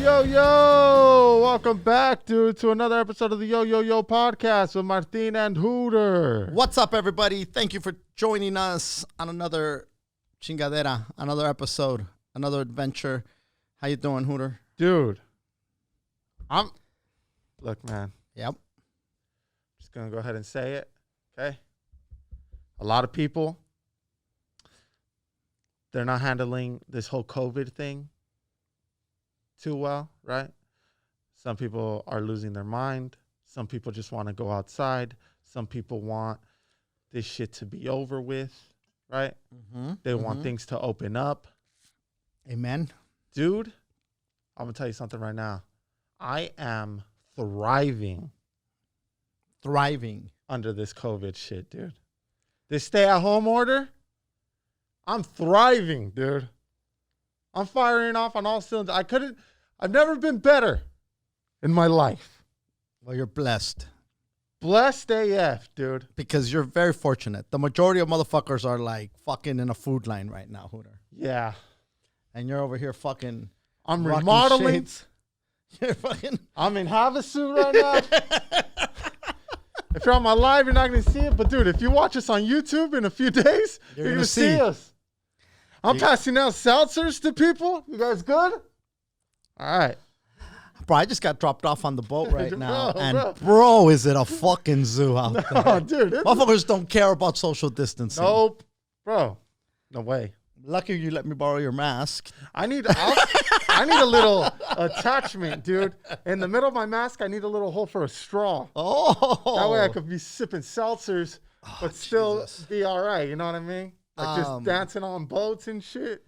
Yo, welcome back, dude, to another episode of the Yo podcast with Martin and Hooter. What's up, everybody? Thank you for joining us on another chingadera, another episode, another adventure. How you doing, Hooter? Dude, look, man. Yep. Just going to go ahead and say it, okay? A lot of people, they're not handling this whole COVID thing too well, right? Some people are losing their mind. Some people just want to go outside. Some people want this shit to be over with, right? They want things to open up. Amen. Dude, I'm going to tell you something right now. I am thriving under this COVID shit, dude. This stay-at-home order, I'm thriving, dude. I'm firing off on all cylinders. I've never been better in my life. Well, you're blessed. Blessed AF, dude. Because you're very fortunate. The majority of motherfuckers are like fucking in a food line right now, Hooter. Yeah. And you're over here fucking. I'm remodeling. You're fucking. I'm in Havasu right now. If you're on my live, you're not going to see it. But, dude, if you watch us on YouTube in a few days, you're going to see us. I'm passing out seltzers to people. You guys good? All right. Bro, I just got dropped off on the boat right now. Bro, is it a fucking zoo out there? Dude. Motherfuckers don't care about social distancing. Nope. Bro, no way. Lucky you let me borrow your mask. I need a little attachment, dude. In the middle of my mask, I need a little hole for a straw. Oh. That way I could be sipping seltzers, but still be all right. You know what I mean? Like just dancing on boats and shit.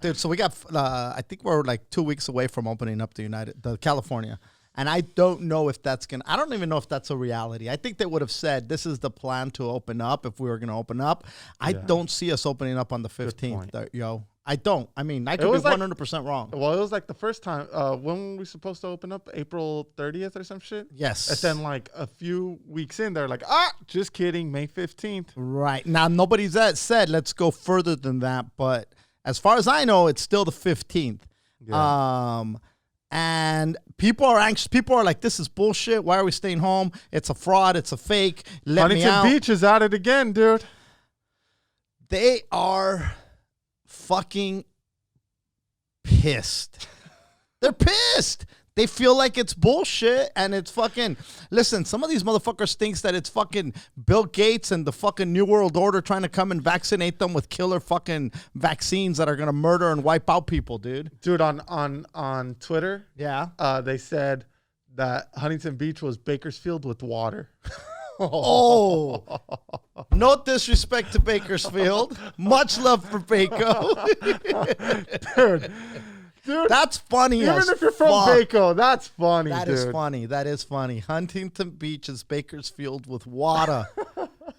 Dude, so we got, I think we're like 2 weeks away from opening up the California. And I don't know if I don't even know if that's a reality. I think they would have said this is the plan to open up if we were going to open up. I don't see us opening up on the 15th, yo. I don't. I mean, I could be 100% wrong. Well, it was like the first time. When were we supposed to open up? April 30th or some shit? Yes. And then like a few weeks in, they're like, just kidding, May 15th. Right. Now, nobody's said let's go further than that. But as far as I know, it's still the 15th. Yeah. And people are anxious. People are like, this is bullshit. Why are we staying home? It's a fraud. It's a fake. Let me out. Huntington Beach is at it again, dude. They are fucking pissed. They're pissed. They feel like it's bullshit and it's fucking... Listen, some of these motherfuckers thinks that it's fucking Bill Gates and the fucking New World Order trying to come and vaccinate them with killer fucking vaccines that are going to murder and wipe out people, dude. Dude, on Twitter, they said that Huntington Beach was Bakersfield with water. Oh, no disrespect to Bakersfield. Much love for Baco. Dude, that's funny. Even if you're from Baco, that's funny. That is funny. That is funny. Huntington Beach is Bakersfield with water.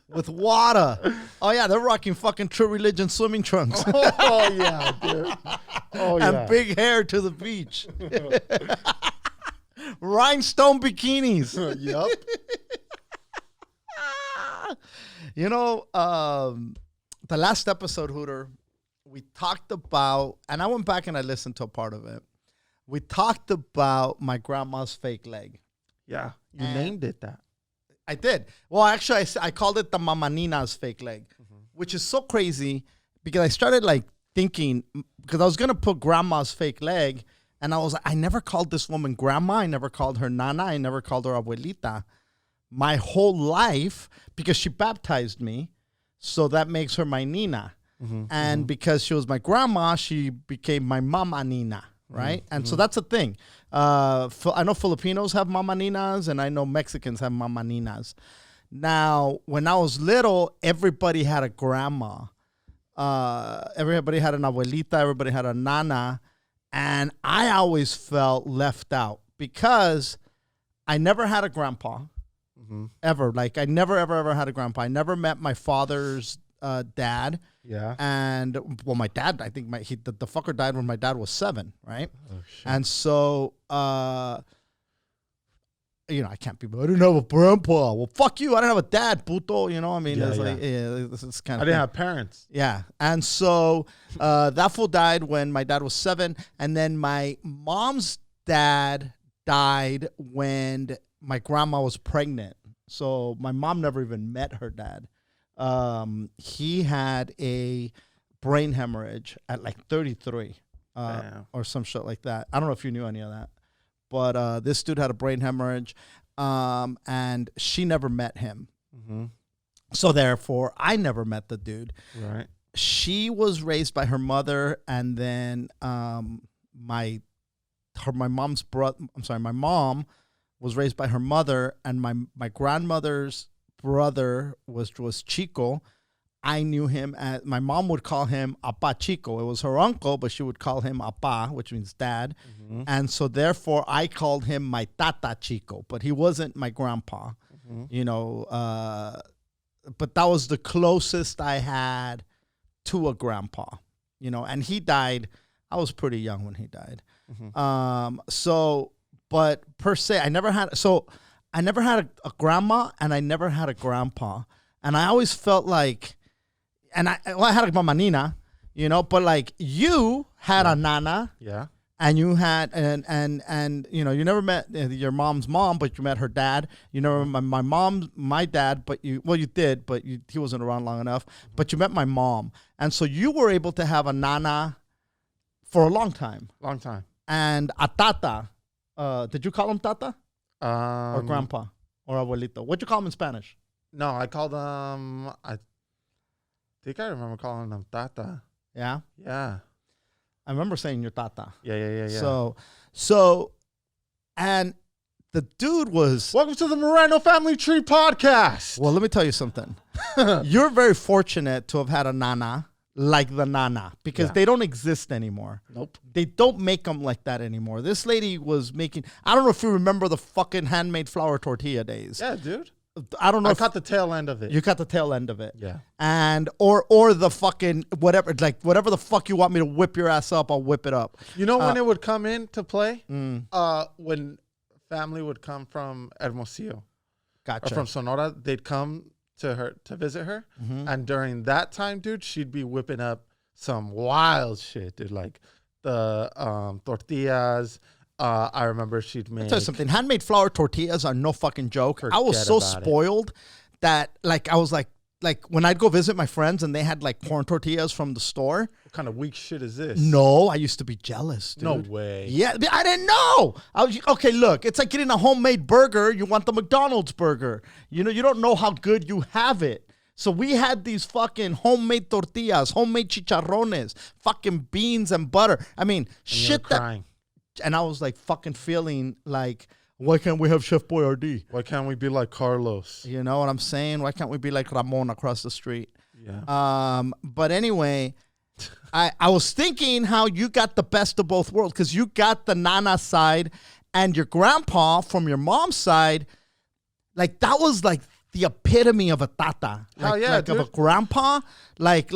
With water. Oh, yeah, they're rocking fucking True Religion swimming trunks. Oh, yeah, dude. Oh, yeah. And big hair to the beach. Rhinestone bikinis. Yup. You know, the last episode, Hooter, we talked about, and I went back and I listened to a part of it. We talked about my grandma's fake leg. Yeah, you named it that. I did. Well, actually, I called it the Mama Nina's fake leg, which is so crazy because I started like thinking, because I was going to put grandma's fake leg, and I was like, I never called this woman grandma. I never called her nana. I never called her abuelita. My whole life, because she baptized me, so that makes her my Nina. And because she was my grandma, she became my Mama Nina, right? And so that's a thing. I know Filipinos have Mama Ninas, and I know Mexicans have Mama Ninas. Now, when I was little, everybody had a grandma. Everybody had an abuelita. Everybody had a nana. And I always felt left out because I never had a grandpa. Ever. Like, I never, ever had a grandpa. I never met my father's dad. Yeah. And, well, my dad, I think the fucker died when my dad was 7, right? Oh, shit. And so, you know, I can't be, I didn't have a grandpa. Well, fuck you. I didn't have a dad, puto. You know what I mean? This is kind of. I didn't have parents. Yeah. And so that fool died when my dad was 7. And then my mom's dad died when my grandma was pregnant. So my mom never even met her dad. He had a brain hemorrhage at like 33 or some shit like that. I don't know if you knew any of that. But this dude had a brain hemorrhage, and she never met him. Mm-hmm. So therefore, I never met the dude. Right. She was raised by her mother, and then my mom's brother. I'm sorry, my mom was raised by her mother, and my grandmother's brother was Chico. I knew him as, my mom would call him Apa Chico. It was her uncle, but she would call him Apa, which means dad. Mm-hmm. And so therefore I called him my Tata Chico, but he wasn't my grandpa, you know, but that was the closest I had to a grandpa, you know, and he died. I was pretty young when he died. Mm-hmm. But per se, I never had a grandma, and I never had a grandpa. And I always felt like, I had a mama Nina, you know, but like you had a nana. Yeah. And you had, and you know, you never met your mom's mom, but you met her dad. You never met my dad, but you did, but he wasn't around long enough. Mm-hmm. But you met my mom. And so you were able to have a nana for a long time. Long time. And a tata. Did you call him tata? Or grandpa? Or abuelito? What'd you call him in Spanish? No, I called him, I think I remember calling him Tata. Yeah? Yeah. I remember saying your Tata. Yeah. So, and the dude was... Welcome to the Moreno Family Tree Podcast. Well, let me tell you something. You're very fortunate to have had a nana like the nana, because they don't exist anymore. Nope. They don't make them like that anymore. This lady was making... I don't know if you remember the fucking handmade flour tortilla days. Yeah, dude. I don't know. I caught the tail end of it. You caught the tail end of it. Yeah. And or the fucking whatever, like whatever the fuck you want me to whip your ass up, I'll whip it up. You know when it would come into play? When family would come from Hermosillo. Gotcha. Or from Sonora, they'd come to visit her. Mm-hmm. And during that time, dude, she'd be whipping up some wild shit, dude. Like the tortillas. I remember she'd make... I'll tell you something. Handmade flour tortillas are no fucking joke. I was so spoiled that, like, I was like when I'd go visit my friends and they had like corn tortillas from the store. What kind of weak shit is this? No, I used to be jealous, dude. No way. Yeah, I didn't know. Okay, look, it's like getting a homemade burger. You want the McDonald's burger. You know, you don't know how good you have it. So we had these fucking homemade tortillas, homemade chicharrones, fucking beans and butter. I mean, shit that... Crying. And I was like fucking feeling like, why can't we have Chef Boyardee? Why can't we be like Carlos? You know what I'm saying? Why can't we be like Ramon across the street? Yeah. But anyway, I was thinking how you got the best of both worlds, because you got the nana side and your grandpa from your mom's side. Like that was like the epitome of a tata. Like of a grandpa. Like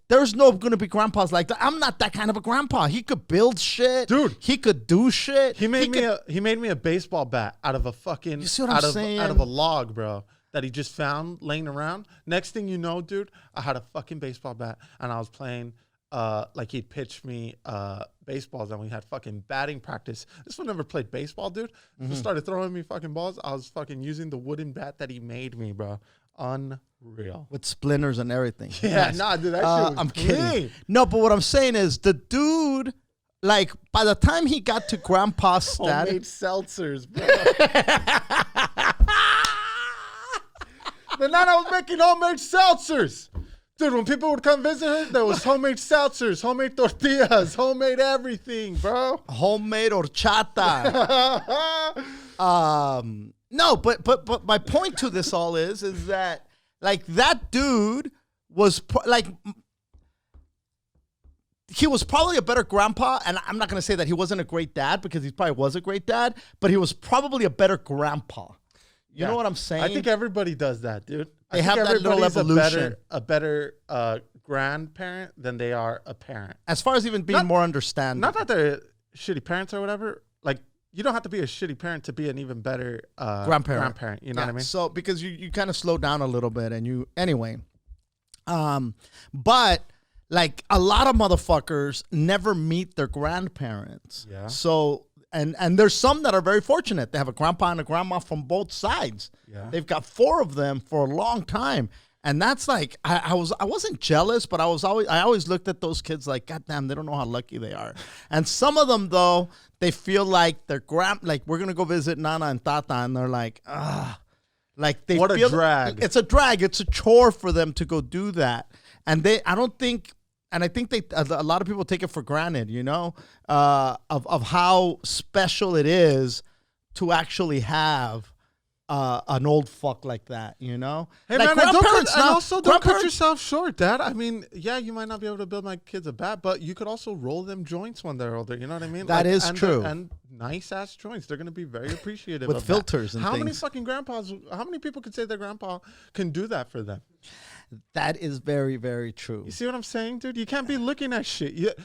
there's no gonna be grandpas like that. I'm not that kind of a grandpa. He could build shit. Dude. He could do shit. He made me a baseball bat out of a fucking... You see what I'm saying? Out of a log, bro, that he just found laying around. Next thing you know, dude, I had a fucking baseball bat and I was playing... like he'd pitch me baseballs and we had fucking batting practice. This one never played baseball, dude. He started throwing me fucking balls. I was fucking using the wooden bat that he made me, bro. Unreal. With splinters and everything. Yeah, nah, dude, that shit was I'm clean. kidding. No, but what I'm saying is the dude, like, by the time he got to grandpa's status... Homemade seltzers, bro. The nana was making homemade seltzers. Dude, when people would come visit her, there was homemade seltzers, homemade tortillas, homemade everything, bro. Homemade horchata. No, but my point to this all is that, like, that dude was, he was probably a better grandpa, and I'm not going to say that he wasn't a great dad, because he probably was a great dad, but he was probably a better grandpa. You know what I'm saying? I think everybody does that, dude. They have that little evolution. A better grandparent than they are a parent. As far as even being more understanding. Not that they're shitty parents or whatever. Like, you don't have to be a shitty parent to be an even better grandparent. You know what I mean? So, because you kind of slow down a little bit and anyway. But, like, a lot of motherfuckers never meet their grandparents. Yeah. So, and there's some that are very fortunate. They have a grandpa and a grandma from both sides. Yeah. They've got 4 of them for a long time. And that's like, I wasn't jealous, but I always looked at those kids like, God damn, they don't know how lucky they are. And some of them, though, they feel like like, we're going to go visit Nana and Tata, and they're like, like they what feel a drag. It's a drag. It's a chore for them to go do that. And I think a lot of people take it for granted, you know, of how special it is to actually have an old fuck like that, you know? Hey, like man, don't cut yourself short, Dad. I mean, yeah, you might not be able to build my kids a bat, but you could also roll them joints when they're older. You know what I mean? That is true. And nice-ass joints. They're going to be very appreciative with of filters that. and How things. many fucking grandpas, how many people could say their grandpa can do that for them? That is very, very true. You see what I'm saying, dude? You can't be looking at shit.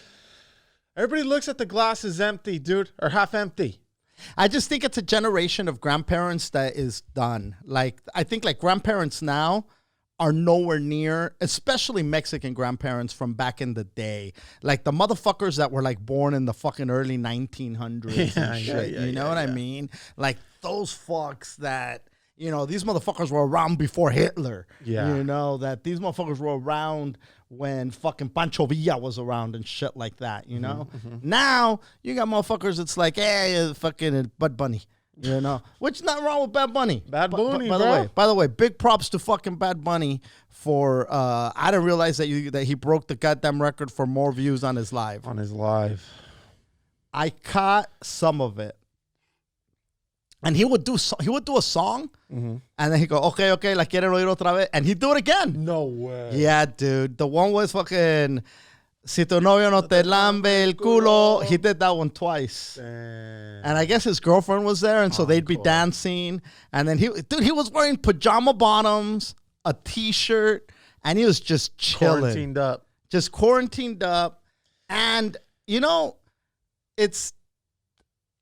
Everybody looks at the glass as empty, dude, or half empty. I just think it's a generation of grandparents that is done. Like, I think like grandparents now are nowhere near, especially Mexican grandparents from back in the day. Like the motherfuckers that were like born in the fucking early 1900s and shit. You know what I mean? Like those fucks that, you know, these motherfuckers were around before Hitler. Yeah. You know, that these motherfuckers were around when fucking Pancho Villa was around and shit like that, you know? Now, you got motherfuckers that's like, hey, fucking Bud Bunny, you know? Which not wrong with Bad Bunny. Bad Bunny, By the way, big props to fucking Bad Bunny for, I didn't realize that he broke the goddamn record for more views on his live. On his live. I caught some of it. And he would do a song, and then he'd go, okay, la quieren oír otra vez, and he'd do it again. No way. Yeah, dude. The one was fucking, si tu novio no te lambe el culo. He did that one twice. Damn. And I guess his girlfriend was there, and so they'd be dancing. And then he was wearing pajama bottoms, a T-shirt, and he was just chilling. Quarantined up. Just quarantined up. And, you know, it's...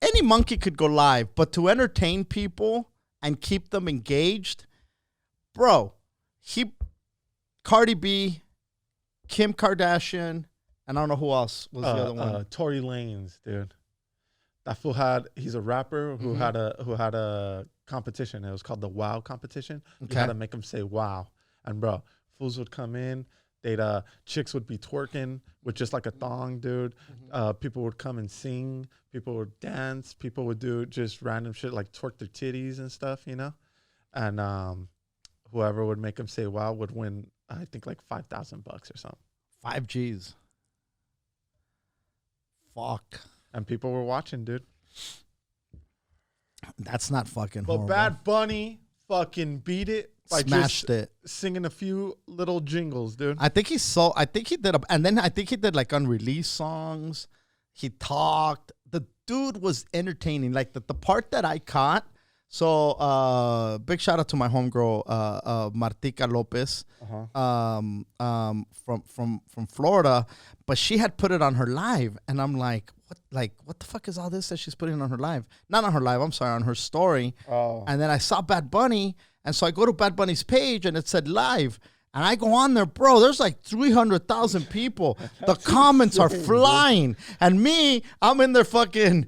any monkey could go live, but to entertain people and keep them engaged, bro, Cardi B, Kim Kardashian, and I don't know who else was the other one. Tory Lanez, dude. That fool he's a rapper who had a competition. It was called the Wow competition. Okay. You had to make him say wow. And bro, fools would come in. Chicks would be twerking with just like a thong, dude. People would come and sing. People would dance. People would do just random shit like twerk their titties and stuff, you know? And whoever would make them say wow would win, I think, like $5,000 or something. 5 G's. Fuck. And people were watching, dude. That's not fucking But horrible. Bad Bunny fucking beat it by Smashed it. Singing a few little jingles, dude. I think he did, and then I think he did like unreleased songs. He talked. The dude was entertaining. Like the part that I caught. So big shout out to my homegirl, Martica Lopez, from Florida. But she had put it on her live, and I'm like, what the fuck is all this that she's putting on her live? Not on her live, I'm sorry, on her story. Oh. And then I saw Bad Bunny, and so I go to Bad Bunny's page, and it said live. And I go on there, bro, there's like 300,000 people. The comments are flying. And me, I'm in there fucking,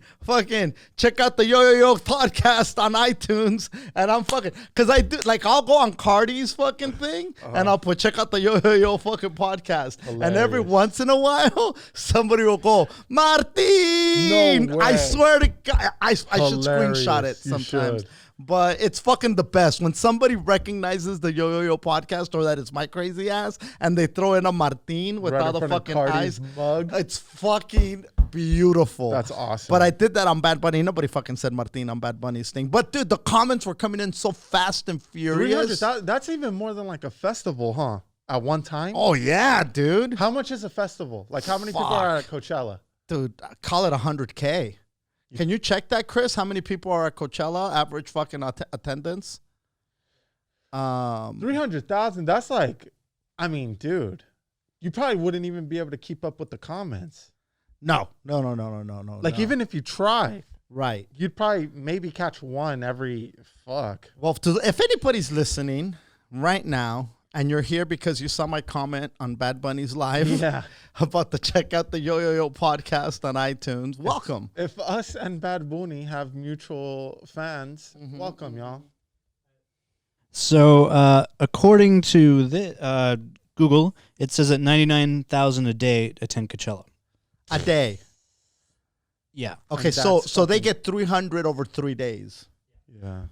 check out the Yo podcast on iTunes. And I'm fucking, because I do, like, I'll go on Cardi's fucking thing, and I'll put, check out the Yo fucking podcast. Hilarious. And every once in a while, somebody will go, Martin! No way. I swear to God, I should screenshot it You sometimes. should. But it's fucking the best when somebody recognizes the Yo podcast or that it's my crazy ass and they throw in a Martin with Right all in the front of fucking Cardi's eyes. mug. It's fucking beautiful. That's awesome. But I did that on Bad Bunny. Nobody fucking said Martin on Bad Bunny's thing. But dude, the comments were coming in so fast and furious. 300, that's even more than like a festival, huh? At one time? Oh yeah, dude. How much is a festival? Like how many people are at Coachella? Dude, call it 100K. Can you check that, Chris? How many people are at Coachella? Average fucking attendance? 300,000. That's like, I mean, dude, you probably wouldn't even be able to keep up with the comments. No. Like even if you tried, Right. you'd probably maybe catch one every fuck. Well, if anybody's listening right now and you're here because you saw my comment on Bad Bunny's live Yeah. about to check out the Yo Yo Yo podcast on iTunes, welcome. If us and Bad Bunny have mutual fans, welcome, y'all. So, according to Google, it says that 99,000 a day attend Coachella. A day. Yeah. Okay, And so that's they fucking- get 300 over 3 days. Yeah.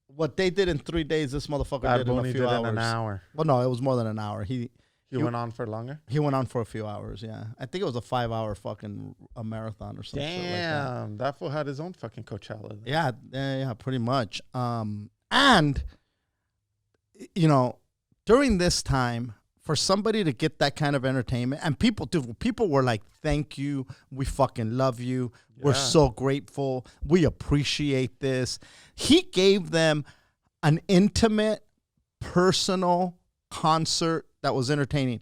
What they did in 3 days, this motherfucker Bad did in a Bunny few did hours. in an hour. Well, no, it was more than an hour. He He went on for longer? went on for a few hours. Yeah, I think it was a 5-hour fucking a marathon or something. Shit like that. Damn. That fool had his own fucking Coachella. Yeah, pretty much. And you know, during this time, for somebody to get that kind of entertainment, and people were like, "Thank you, we fucking love you, we're Yeah. so grateful, we appreciate this." He gave them an intimate, personal concert that was entertaining.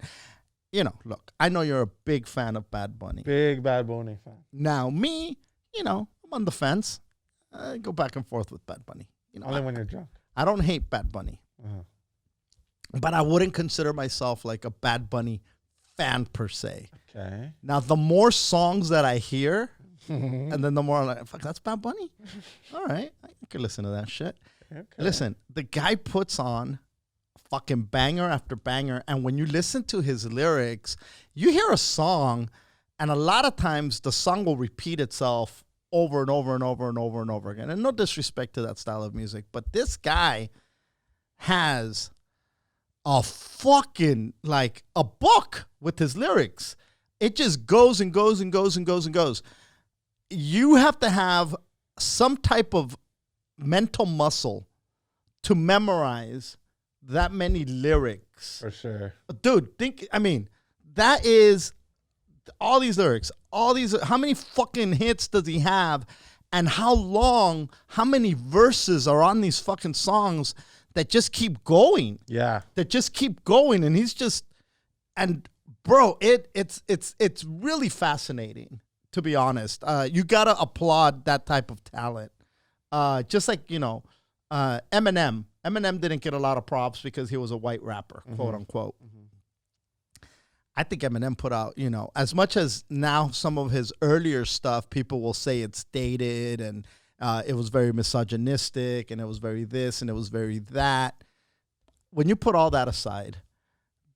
You know, look, I know you're a big fan of Bad Bunny. Big Bad Bunny fan. Now, me, you know, I'm on the fence. I go back and forth with Bad Bunny. You know, Only when you're drunk. I don't hate Bad Bunny, but I wouldn't consider myself like a Bad Bunny fan per se. Okay. Now, the more songs that I hear, and then the more I'm like, fuck, that's Bad Bunny? All right, I could listen to that shit. Okay. Listen, the guy puts on fucking banger after banger, and when you listen to his lyrics, you hear a song, and a lot of times the song will repeat itself over and over and over and over and over again. And no disrespect to that style of music, but this guy has a fucking, like, a book with his lyrics. It just goes and goes and goes and goes and goes. You have to have some type of mental muscle to memorize that many lyrics. For sure. Dude, that is all these lyrics, how many fucking hits does he have, and how many verses are on these fucking songs that just keep going, Yeah. and he's just, and bro, it's really fascinating, to be honest. You gotta applaud that type of talent. Just like, you know, Eminem didn't get a lot of props because he was a white rapper, quote unquote. I think Eminem put out, you know, as much as now some of his earlier stuff, people will say it's dated and it was very misogynistic and it was very this and it was very that. When you put all that aside,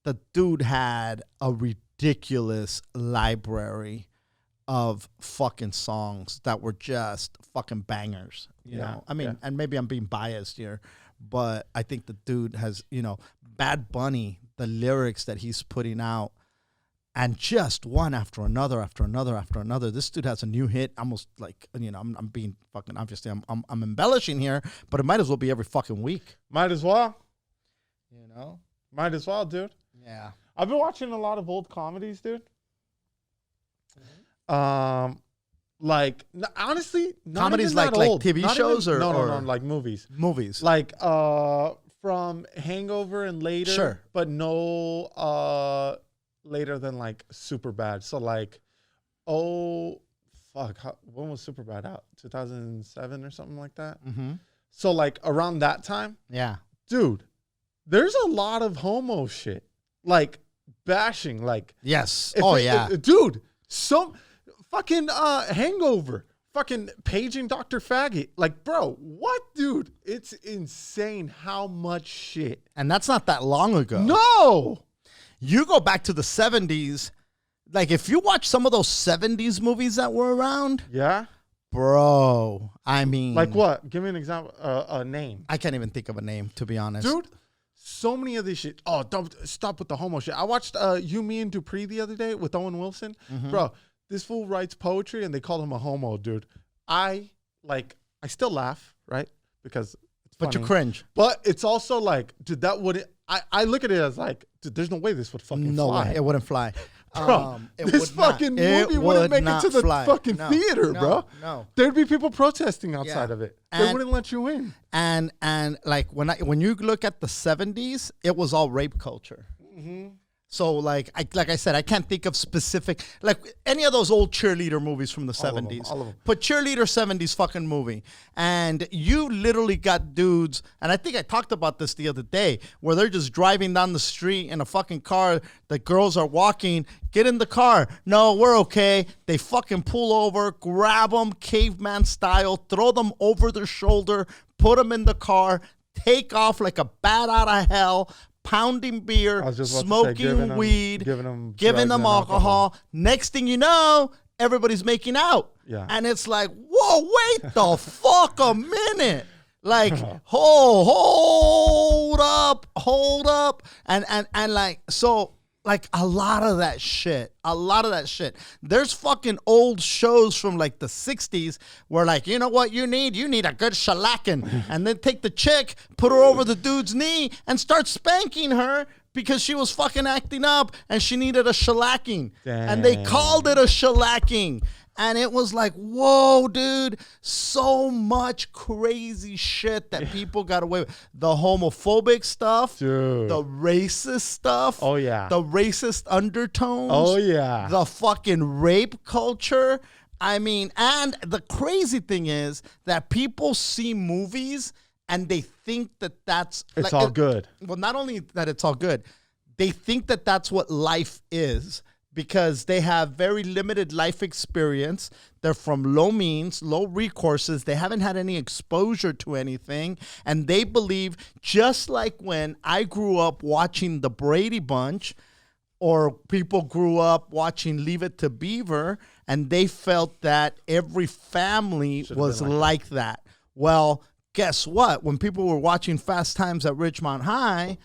the dude had a ridiculous library of fucking songs that were just fucking bangers. You know, I mean, and maybe I'm being biased here, but I think the dude has, you know, Bad Bunny, the lyrics that he's putting out, and just one after another, after another, after another. This dude has a new hit, almost like, you know, I'm being fucking, obviously, I'm embellishing here, but it might as well be every fucking week. Might as well. You know? Might as well, dude. Yeah. I've been watching a lot of old comedies, dude. Like, honestly, not Comedies even like that old. TV Not shows even, or no, like movies. Movies. Like from Hangover and later, Sure. but no later than like Superbad. So like, when was Superbad out? 2007 or something like that. Mm-hmm. So like around that time, Yeah. dude, there's a lot of homo shit, like bashing, like Yes. if dude, some fucking Hangover, fucking paging Dr. Faggot. Like, bro, what, dude? It's insane how much shit. And that's not that long ago. No. You go back to the 70s. Like, if you watch some of those 70s movies that were around, Yeah. bro, I mean. Like what? Give me an example, a name. I can't even think of a name, to be honest. Dude, so many of this shit. Oh, don't stop with the homo shit. I watched You, Me, and Dupree the other day with Owen Wilson. Bro, this fool writes poetry and they call him a homo, dude. I still laugh, right? Because it's But you funny. cringe. But it's also like, dude, that wouldn't. I look at it as like, dude, there's no way this would fucking No fly. way. It wouldn't fly. Bro, It this would not. fucking It movie wouldn't would make it not to the fly. fucking No, theater, no, bro. no. There'd be people protesting outside of it. They And- wouldn't let you in. And like when you look at the 70s, it was all rape culture. So like I said, I can't think of specific like any of those old cheerleader movies from the 70s. All of them. Put cheerleader 70s fucking movie. And you literally got dudes, and I think I talked about this the other day, where they're just driving down the street in a fucking car. The girls are walking. Get in the car. No, we're okay. They fucking pull over, grab them caveman style, throw them over their shoulder, put them in the car, take off like a bat out of hell, pounding beer, smoking weed, giving them alcohol. Next thing you know, everybody's making out. Yeah. And it's like, whoa, wait the fuck a minute. Like, hold up. And like, so like a lot of that shit. There's fucking old shows from like the 60s where like, you know what you need? You need a good shellacking. And then take the chick, put her over the dude's knee and start spanking her because she was fucking acting up and she needed a shellacking. Damn. And they called it a shellacking. And it was like, whoa, dude, so much crazy shit that people got away with. The homophobic stuff, dude. The racist stuff. Oh, yeah. The racist undertones. Oh, yeah. The fucking rape culture. I mean, and the crazy thing is that people see movies and they think that that's... It's all good. Well, not only that it's all good, they think that that's what life is. Because they have very limited life experience. They're from low means, low recourses. They haven't had any exposure to anything. And they believe, just like when I grew up watching the Brady Bunch, or people grew up watching Leave It to Beaver, and they felt that every family was like that. Well, guess what? When people were watching Fast Times at Ridgemont High,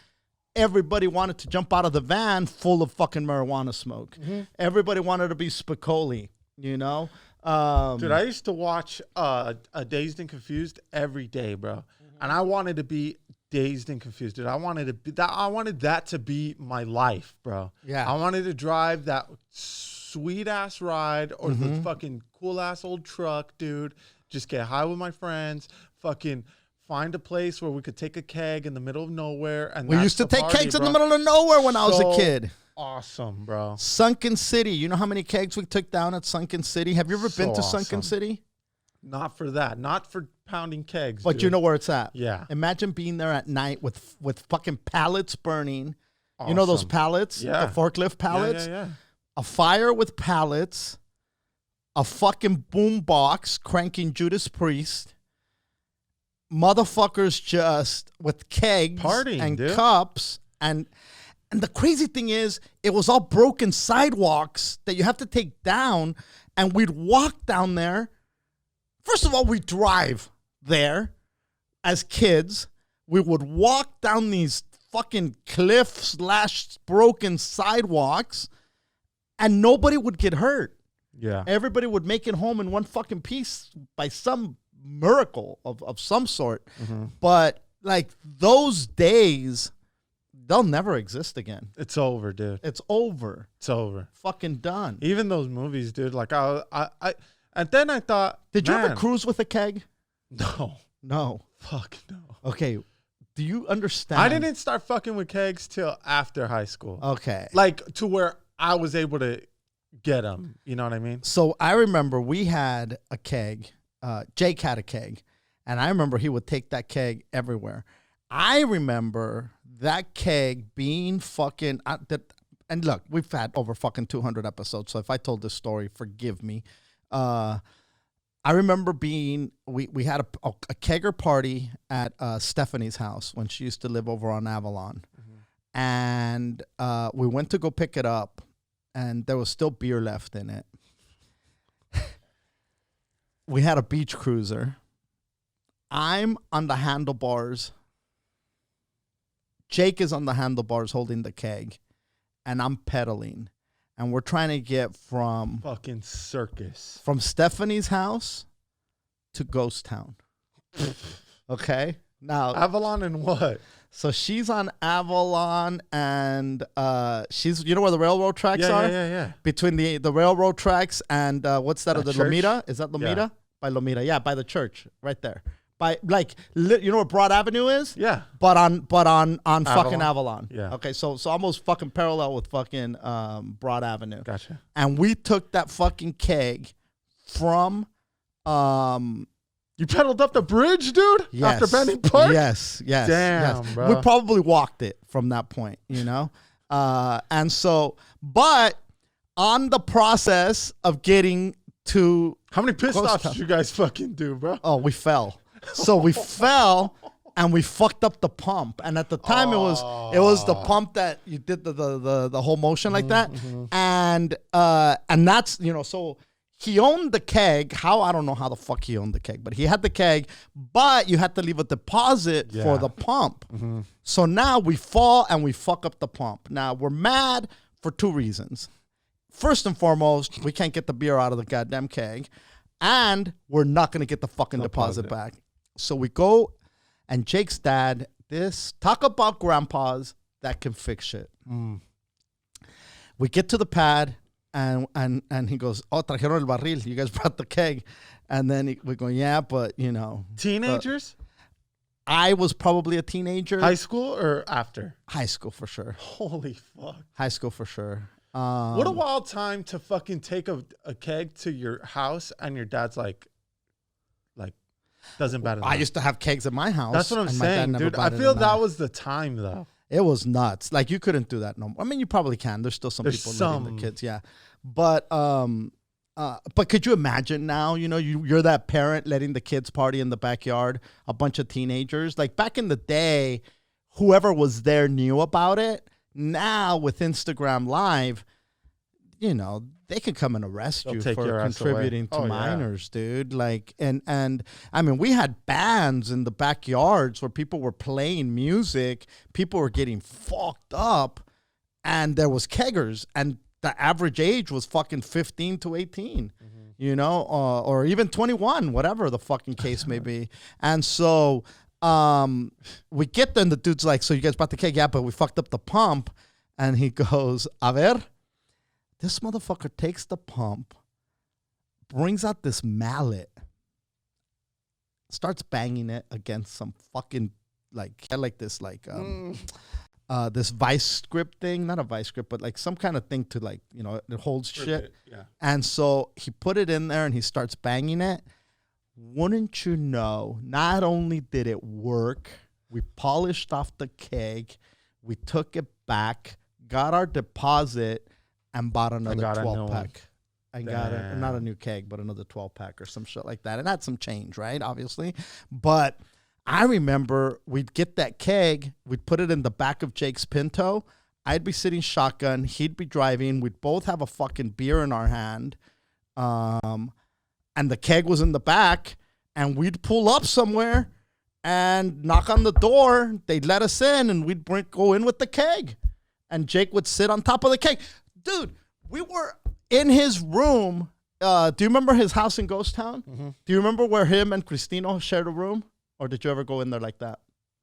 everybody wanted to jump out of the van full of fucking marijuana smoke. Mm-hmm. Everybody wanted to be Spicoli, you know? Dude, I used to watch a Dazed and Confused every day, bro. Mm-hmm. And I wanted to be Dazed and Confused, dude. I wanted that to be my life, bro. Yeah. I wanted to drive that sweet-ass ride or the fucking cool-ass old truck, dude. Just get high with my friends, fucking... find a place where we could take a keg in the middle of nowhere. And we used to take kegs in the middle of nowhere when I was a kid. Awesome, bro. Sunken City. You know how many kegs we took down at Sunken City? Have you ever been to Sunken City? Not for that. Not for pounding kegs. But dude. You know where it's at. Yeah. Imagine being there at night with fucking pallets burning. Awesome. You know those pallets? Yeah. The forklift pallets? Yeah. A fire with pallets. A fucking boom box cranking Judas Priest. Motherfuckers just with kegs partying, and dude. Cups and the crazy thing is it was all broken sidewalks that you have to take down, and we'd walk down there. First of all, we drive there as kids. We would walk down these fucking cliff / broken sidewalks and nobody would get hurt. Yeah. Everybody would make it home in one fucking piece by some miracle of some sort. Mm-hmm. But like those days, they'll never exist again. It's over, dude. It's over. It's over. Fucking done. Even those movies, dude. Like I and then I thought, did you ever cruise with a keg? No. Fuck no. Okay. Do you understand? I didn't start fucking with kegs till after high school. Okay. Like to where I was able to get them. You know what I mean? So I remember we had a keg. Jake had a keg, and I remember he would take that keg everywhere. I remember that keg being fucking... and look, we've had over fucking 200 episodes, so if I told this story, forgive me. I remember being... We had a kegger party at Stephanie's house when she used to live over on Avalon. Mm-hmm. And we went to go pick it up, and there was still beer left in it. We had a beach cruiser. I'm on the handlebars. Jake is on the handlebars holding the keg. And I'm pedaling. And we're trying to get from... fucking circus. From Stephanie's house to Ghost Town. Okay? Now... Avalon and what? So she's on Avalon and she's... You know where the railroad tracks are? Yeah. Between the railroad tracks and what's that? The church? Lomita? Is that Lomita? Yeah. By Lomita. Yeah, by the church. Right there. By like, you know what Broad Avenue is? Yeah. But on fucking Avalon. Yeah. Okay, so almost fucking parallel with fucking Broad Avenue. Gotcha. And we took that fucking keg from You pedaled up the bridge, dude? yes, After Benny Park? Yes. Damn, yes. bro. We probably walked it from that point, you know? And so, but on the process of getting to How many pit Ghost stops Town. did you guys fucking do, bro? Oh, we fell. So we fell and we fucked up the pump. And at the time it was the pump that you did the whole motion like that. And that's, you know, so he owned the keg. How, I don't know how the fuck he owned the keg, but he had the keg, but you had to leave a deposit for the pump. So now we fall and we fuck up the pump. Now we're mad for two reasons. First and foremost, we can't get the beer out of the goddamn keg, and we're not going to get the fucking deposit back. So we go, and Jake's dad, talk about grandpas that can fix shit. We get to the pad, and he goes, "Oh, trajeron el barril. You guys brought the keg." And then we go, "Yeah, but, you know." Teenagers? I was probably a teenager. High school or after? High school for sure. Holy fuck. High school for sure. What a wild time to fucking take a keg to your house and your dad's like doesn't bat an I eye. used to have kegs at my house. That's what I'm and my dad saying, never dude. I batted feel an that eye. was the time, though. It was nuts. Like, you couldn't do that no more. I mean, you probably can. There's still some people letting the kids, yeah. But could you imagine now, you know, you're that parent letting the kids party in the backyard, a bunch of teenagers. Like, back in the day, whoever was there knew about it. Now, with Instagram Live, you know, they could come and arrest They'll you take for your ass contributing away. to Oh, yeah. minors, dude. Like, and I mean, we had bands in the backyards where people were playing music, people were getting fucked up, and there was keggers, and the average age was fucking 15 to 18, you know, or even 21, whatever the fucking case may be. And so we get there, and the dude's like, "So you guys brought the keg?" "Yeah, but we fucked up the pump." And he goes, "A ver." This motherfucker takes the pump, brings out this mallet, starts banging it against some fucking this vice grip thing, not a vice grip, but like some kind of thing to, like, you know, it holds shit. Yeah. And so he put it in there and he starts banging it. Wouldn't you know, not only did it work, we polished off the keg, we took it back, got our deposit, and bought another 12-pack. I got not a new keg, but another 12-pack or some shit like that. And that's some change, right? Obviously. But I remember we'd get that keg, we'd put it in the back of Jake's Pinto. I'd be sitting shotgun, he'd be driving. We'd both have a fucking beer in our hand. And the keg was in the back. And we'd pull up somewhere and knock on the door. They'd let us in, and we'd go in with the keg. And Jake would sit on top of the keg. Dude, we were in his room. Do you remember his house in Ghost Town? Do you remember where him and Cristino shared a room? Or did you ever go in there like that?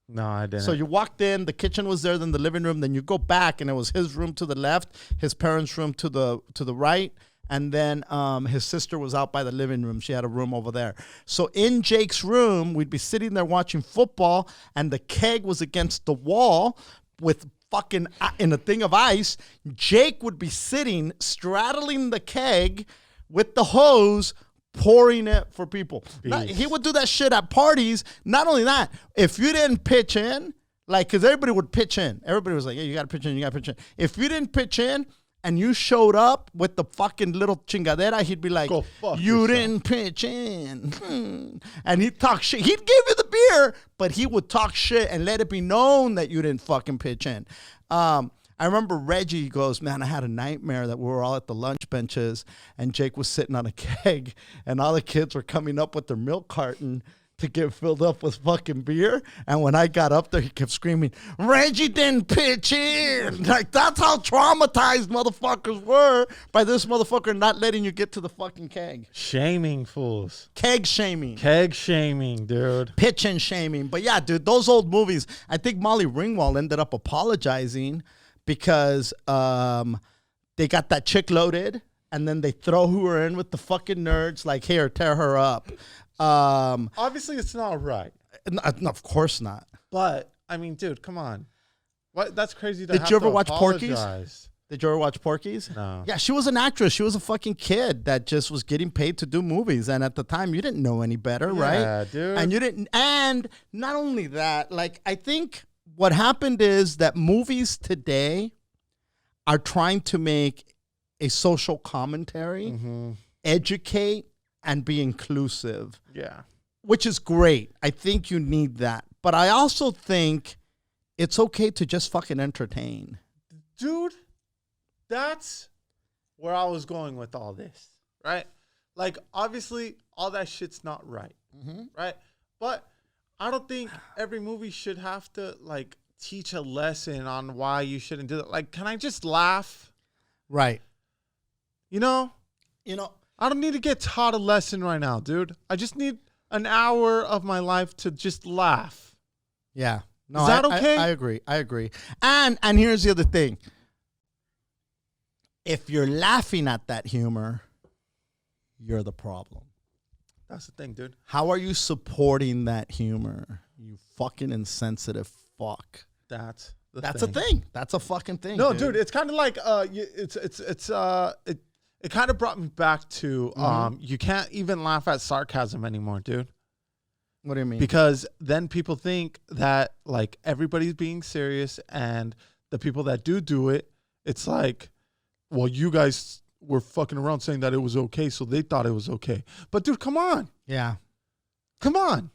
No, I didn't. So you walked in, the kitchen was there, then the living room, then you go back, and it was his room to the left, his parents' room to the right, and then his sister was out by the living room. She had a room over there. So in Jake's room, we'd be sitting there watching football, and the keg was against the wall with fucking in a thing of ice. Jake would be sitting, straddling the keg with the hose, pouring it for people. He would do that shit at parties. Not only that, if you didn't pitch in, like, because everybody would pitch in. Everybody was like, "Yeah, you got to pitch in, you got to pitch in." If you didn't pitch in and you showed up with the fucking little chingadera, he'd be like, "Go fuck you yourself." didn't pitch in. And he'd talk shit. He'd give you the beer, but he would talk shit and let it be known that you didn't fucking pitch in. I remember Reggie goes, "Man, I had a nightmare that we were all at the lunch benches and Jake was sitting on a keg and all the kids were coming up with their milk carton to get filled up with fucking beer. And when I got up there, he kept screaming, 'Reggie didn't pitch in.'" Like, that's how traumatized motherfuckers were by this motherfucker not letting you get to the fucking keg. Shaming fools. Keg shaming. Keg shaming, dude. Pitch and shaming. But yeah, dude, those old movies, I think Molly Ringwald ended up apologizing because they got that chick loaded and then they throw Hooter in with the fucking nerds, like, "Here, tear her up." Obviously, it's not right. No, of course not. But I mean, dude, come on. What? That's crazy. To Did have you ever to watch Porky's? apologize. Did you ever watch Porky's? No. Yeah, she was an actress. She was a fucking kid that just was getting paid to do movies. And at the time, you didn't know any better, right? Yeah, dude. And you didn't. And not only that, like, I think what happened is that movies today are trying to make a social commentary, educate, and be inclusive. Yeah. Which is great. I think you need that. But I also think it's okay to just fucking entertain. Dude, that's where I was going with all this, right? Like, obviously, all that shit's not right, right? But I don't think every movie should have to, like, teach a lesson on why you shouldn't do that. Like, can I just laugh? Right. You know, I I don't need to get taught a lesson right now, dude. I just need an hour of my life to just laugh. Yeah. No, Is that okay? I agree. I agree. And here's the other thing. If you're laughing at that humor, you're the problem. That's the thing, dude. How are you supporting that humor? You fucking insensitive fuck. That's a thing. That's a fucking thing. No, dude, it's kind of like it kind of brought me back to you can't even laugh at sarcasm anymore, dude. What do you mean? Because then people think that like everybody's being serious, and the people that do it, it's like, well, you guys were fucking around saying that it was okay, so they thought it was okay. But dude, come on. Yeah. Come on.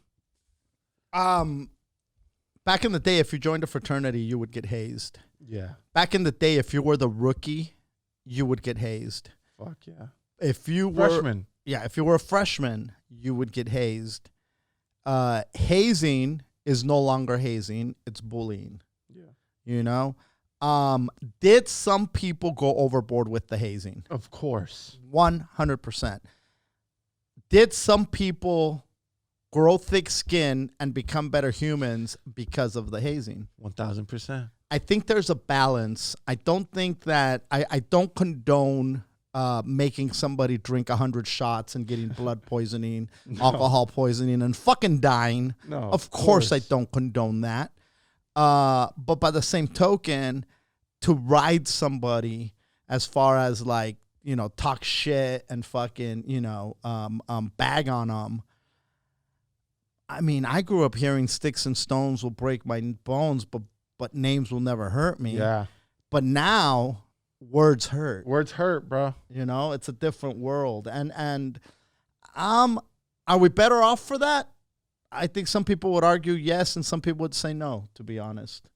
Back in the day, if you joined a fraternity, you would get hazed. Yeah. Back in the day, if you were the rookie, you would get hazed. Fuck yeah. If you were Freshman. Yeah, if you were a freshman, you would get hazed. Hazing is no longer hazing, it's bullying. Yeah. You know? Did some people go overboard with the hazing? Of course. 100%. Did some people grow thick skin and become better humans because of the hazing? 1000%. I think there's a balance. I don't think that I don't condone making somebody drink 100 shots and getting blood poisoning, alcohol poisoning, and fucking dying. No, of course I don't condone that. But by the same token, to ride somebody as far as like, you know, talk shit and fucking, you know, bag on them. I mean, I grew up hearing sticks and stones will break my bones, but names will never hurt me. Yeah. But now words hurt. Words hurt, bro. You know, it's a different world. And are we better off for that? I think some people would argue yes, and some people would say no, to be honest.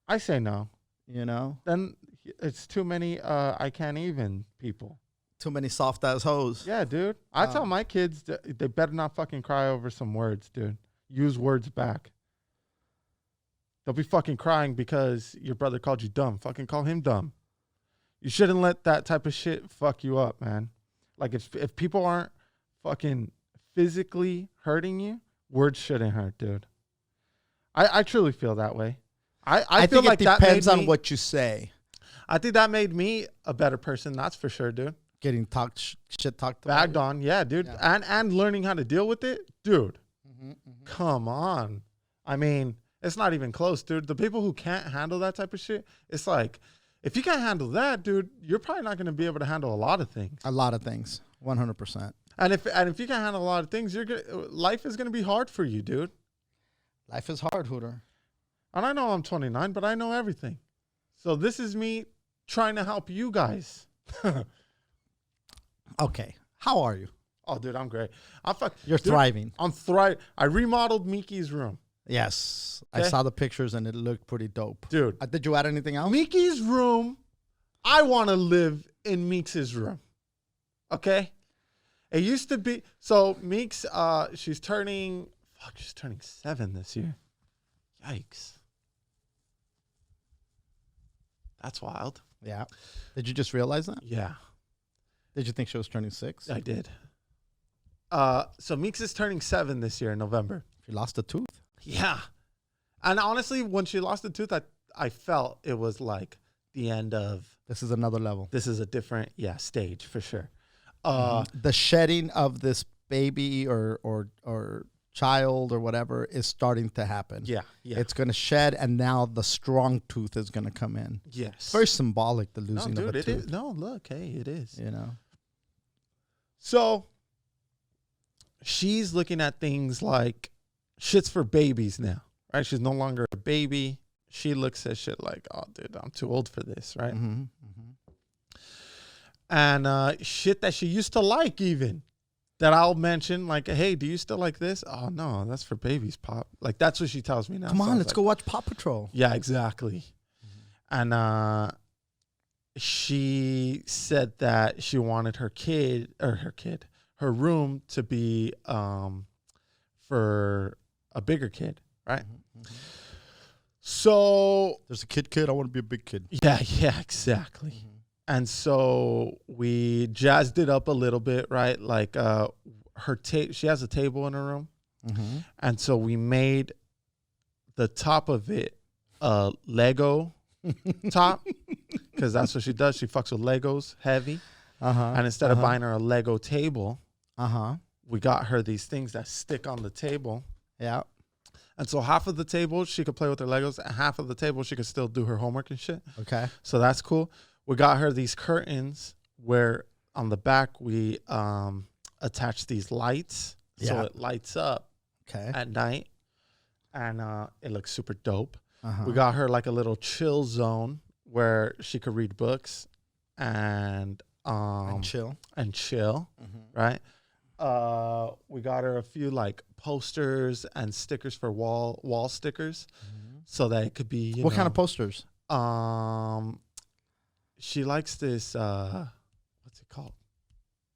I say no. You know? Then it's too many I can't even people. Too many soft ass hoes. Yeah, dude. I tell my kids they better not fucking cry over some words, dude. Use words back. They'll be fucking crying because your brother called you dumb. Fucking call him dumb. You shouldn't let that type of shit fuck you up, man. Like if people aren't fucking physically hurting you, words shouldn't hurt, dude. I truly feel that way. I feel think like it that depends made on me, what you say. I think that made me a better person. That's for sure, dude. Getting shit talked about. Bagged on, yeah, dude. Yeah. And learning how to deal with it, dude. Come on. I mean, it's not even close, dude. The people who can't handle that type of shit, it's like, if you can't handle that, dude, you're probably not going to be able to handle a lot of things. A lot of things, 100%. And if you can't handle a lot of things, life is going to be hard for you, dude. Life is hard, Hooter. And I know I'm 29, but I know everything. So this is me trying to help you guys. Okay. How are you? Oh, dude, I'm great. You're thriving. I'm thriving. I remodeled Miki's room. Yes. Okay. I saw the pictures and it looked pretty dope. Dude. Did you add anything else? Miki's room, I want to live in Meeks' room. Okay? It used to be, so Meeks, she's turning 7 this year. Yikes. That's wild. Yeah. Did you just realize that? Yeah. Did you think she was turning 6? I did. So Meeks is turning 7 this year in November. She lost a tooth? Yeah. And honestly, when she lost the tooth, I felt it was like the end of... This is another level. This is a different, stage for sure. The shedding of this baby or child or whatever is starting to happen. Yeah. It's going to shed, and now the strong tooth is going to come in. Yes. It's very symbolic, the losing of a it tooth. is. No, look, hey, it is. You know? So she's looking at things like shit's for babies now, right? She's no longer a baby. She looks at shit like, oh, dude, I'm too old for this, right? Mm-hmm. And shit that she used to like even. That I'll mention, like, hey, do you still like this? Oh, no, that's for babies, Pop. Like, that's what she tells me now. Come on, let's go watch Paw Patrol. Yeah, exactly. Mm-hmm. And she said that she wanted her room to be for a bigger kid, right? Mm-hmm. So there's a kid. I want to be a big kid. Yeah, exactly. Mm-hmm. And so we jazzed it up a little bit, right? Like she has a table in her room. Mm-hmm. And so we made the top of it a Lego top, because that's what she does. She fucks with Legos heavy. And instead of buying her a Lego table, we got her these things that stick on the table. Yeah. And so half of the table she could play with her Legos, and half of the table she could still do her homework and shit. Okay. So that's cool. We got her these curtains where on the back we attach these lights, so it lights up at night, and it looks super dope. We got her like a little chill zone where she could read books and chill, right? We got her a few like posters and stickers for wall stickers, so that it could be. What kind of posters? She likes this, what's it called?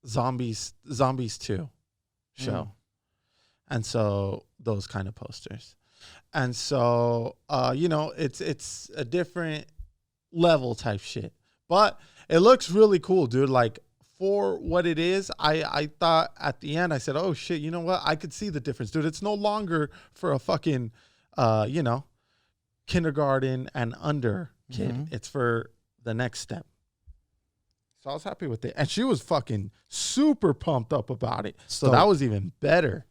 Zombies 2 show. And so those kind of posters. And so, it's a different level type shit. But it looks really cool, dude. Like, for what it is, I thought at the end, I said, oh, shit, you know what? I could see the difference, dude. It's no longer for a fucking, kindergarten and under kid. It's for the next step. So I was happy with it. And she was fucking super pumped up about it. So that was even better.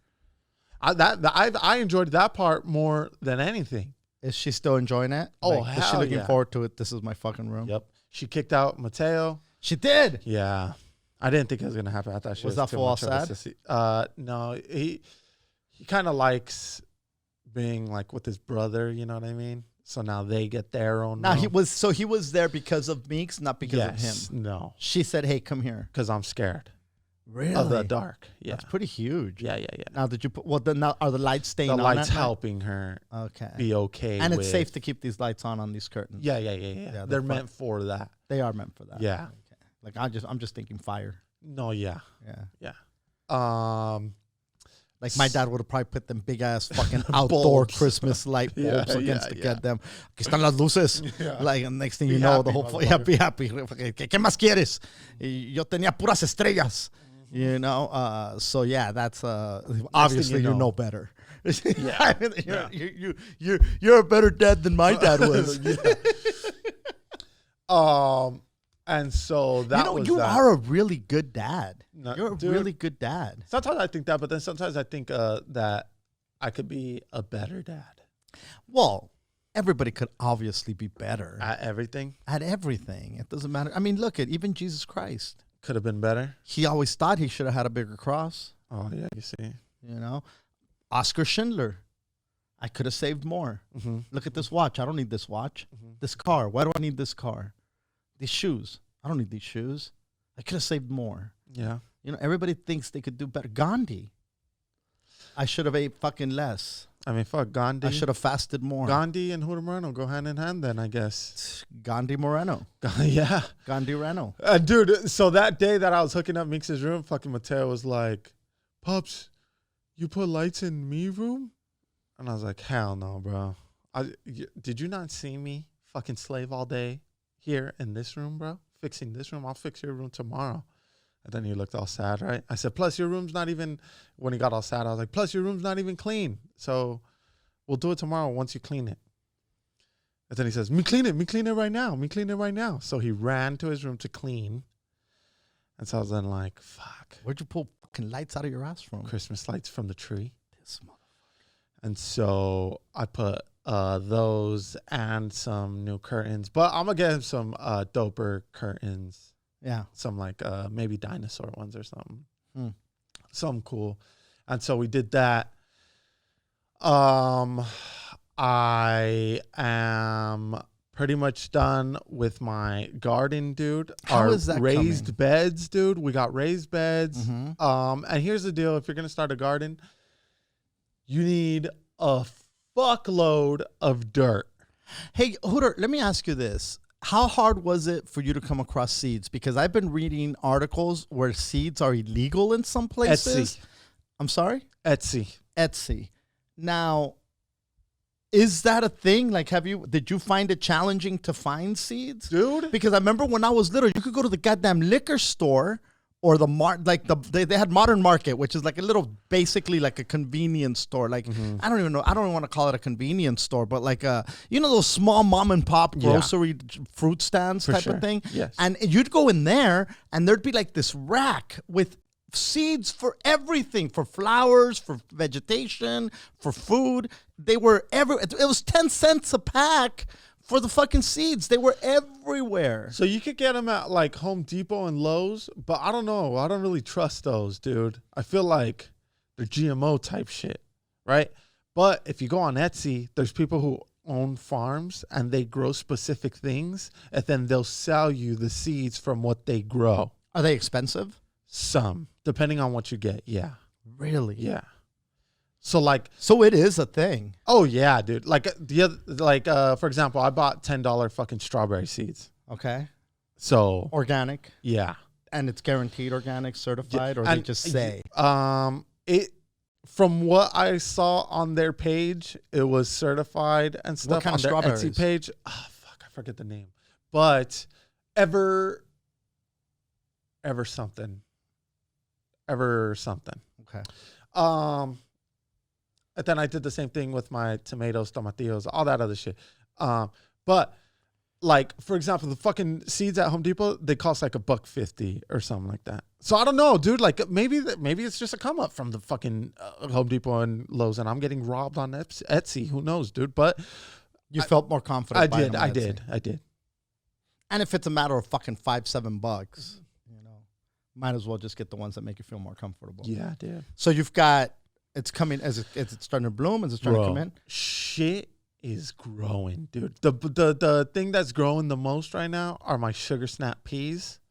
I enjoyed that part more than anything. Is she still enjoying it? Oh, hell, is she looking forward to it? This is my fucking room. Yep. She kicked out Mateo. She did? Yeah. I didn't think it was going to happen. I thought she was that too fool all much of a sad? sissy. No, he kind of likes being like with his brother, you know what I mean? So now they get their own. Now he was there because of Meeks, not because of him. No. She said, "Hey, come here." Because I'm scared. Really? Of the dark. Yeah. That's pretty huge. Yeah. Now did you put now are the lights staying on? The lights helping her be okay. And it's safe to keep these lights on these curtains. Yeah. They're meant for that. They are meant for that. Yeah. Okay. Like I'm just thinking fire. No, yeah. Like my dad would have probably put them big ass fucking outdoor Christmas light bulbs against to get them. Aquí están las luces. Like and next thing you know, the whole be happy. ¿Qué más quieres? Yo tenía puras estrellas. You know, so yeah, that's obviously you know better. Yeah, I mean, you're a better dad than my dad was. And so that was you are a really good dad. You're a really good dad. Sometimes I think that, but then sometimes I think that I could be a better dad. Well, everybody could obviously be better at everything. At everything, it doesn't matter. I mean, look at even Jesus Christ. Could have been better. He always thought he should have had a bigger cross. Oh yeah, you see. You know, Oscar Schindler. I could have saved more. Look at this watch. I don't need this watch. This car. Why do I need this car? These shoes. I don't need these shoes. I could have saved more. Yeah. You know, everybody thinks they could do better. Gandhi. I should have ate fucking less. I mean, fuck Gandhi. I should have fasted more. Gandhi and Hooter Moreno go hand in hand then, I guess. Gandhi Moreno. Yeah. Gandhi Reno. Dude, so that day that I was hooking up Meeks' room, fucking Mateo was like, Pops, you put lights in me room? And I was like, hell no, bro. Did you not see me fucking slave all day here in this room, bro? Fixing this room? I'll fix your room tomorrow. And then he looked all sad, right? I said, plus your room's not even, when he got all sad, I was like, plus your room's not even clean. So we'll do it tomorrow once you clean it. And then he says, me clean it right now. So he ran to his room to clean. And so I was then like, fuck. Where'd you pull fucking lights out of your ass from? Christmas lights from the tree. This motherfucker. And so I put those and some new curtains. But I'm going to get him some doper curtains. Yeah. Some like maybe dinosaur ones or something. Hmm. Something cool. And so we did that. I am pretty much done with my garden, dude. How is that raised coming? beds, dude? We got raised beds. Mm-hmm. And here's the deal. If you're going to start a garden, you need a fuckload of dirt. Hey, Hooter, let me ask you this. How hard was it for you to come across seeds? Because I've been reading articles where seeds are illegal in some places. Etsy. I'm sorry? Etsy. Now, is that a thing? Like, did you find it challenging to find seeds? Dude. Because I remember when I was little, you could go to the goddamn liquor store or they had Modern Market, which is like a little, basically like a convenience store. Like, I don't even know. I don't even want to call it a convenience store, but like those small mom and pop grocery fruit stands type of thing. Yes. And you'd go in there and there'd be like this rack with seeds for everything, for flowers, for vegetation, for food. They were it was 10 cents a pack for the fucking seeds. They were everywhere. So you could get them at like Home Depot and Lowe's, but I don't know. I don't really trust those, dude. I feel like they're GMO type shit, right? But if you go on Etsy, there's people who own farms and they grow specific things, and then they'll sell you the seeds from what they grow. Are they expensive? Some, depending on what you get. Yeah. Really? Yeah. So it is a thing. Oh yeah, dude. Like for example, I bought $10 fucking strawberry seeds. Okay. So Organic. yeah. And it's guaranteed organic, certified, or they just say? It from what I saw on their page, it was certified and stuff. What kind on of their strawberries? Etsy page. Oh fuck, I forget the name. But ever something. Okay. And then I did the same thing with my tomatoes, tomatillos, all that other shit. But like, for example, the fucking seeds at Home Depot, they cost like $1.50 or something like that. So I don't know, dude. Like maybe it's just a come up from the fucking Home Depot and Lowe's, and I'm getting robbed on Etsy. Who knows, dude? But you felt more confident. I did. And if it's a matter of fucking $5-7, might as well just get the ones that make you feel more comfortable. Yeah, dude. So you've got. It's coming as it's starting to bloom. Is it starting to come in? Shit is growing, dude. The thing that's growing the most right now are my sugar snap peas,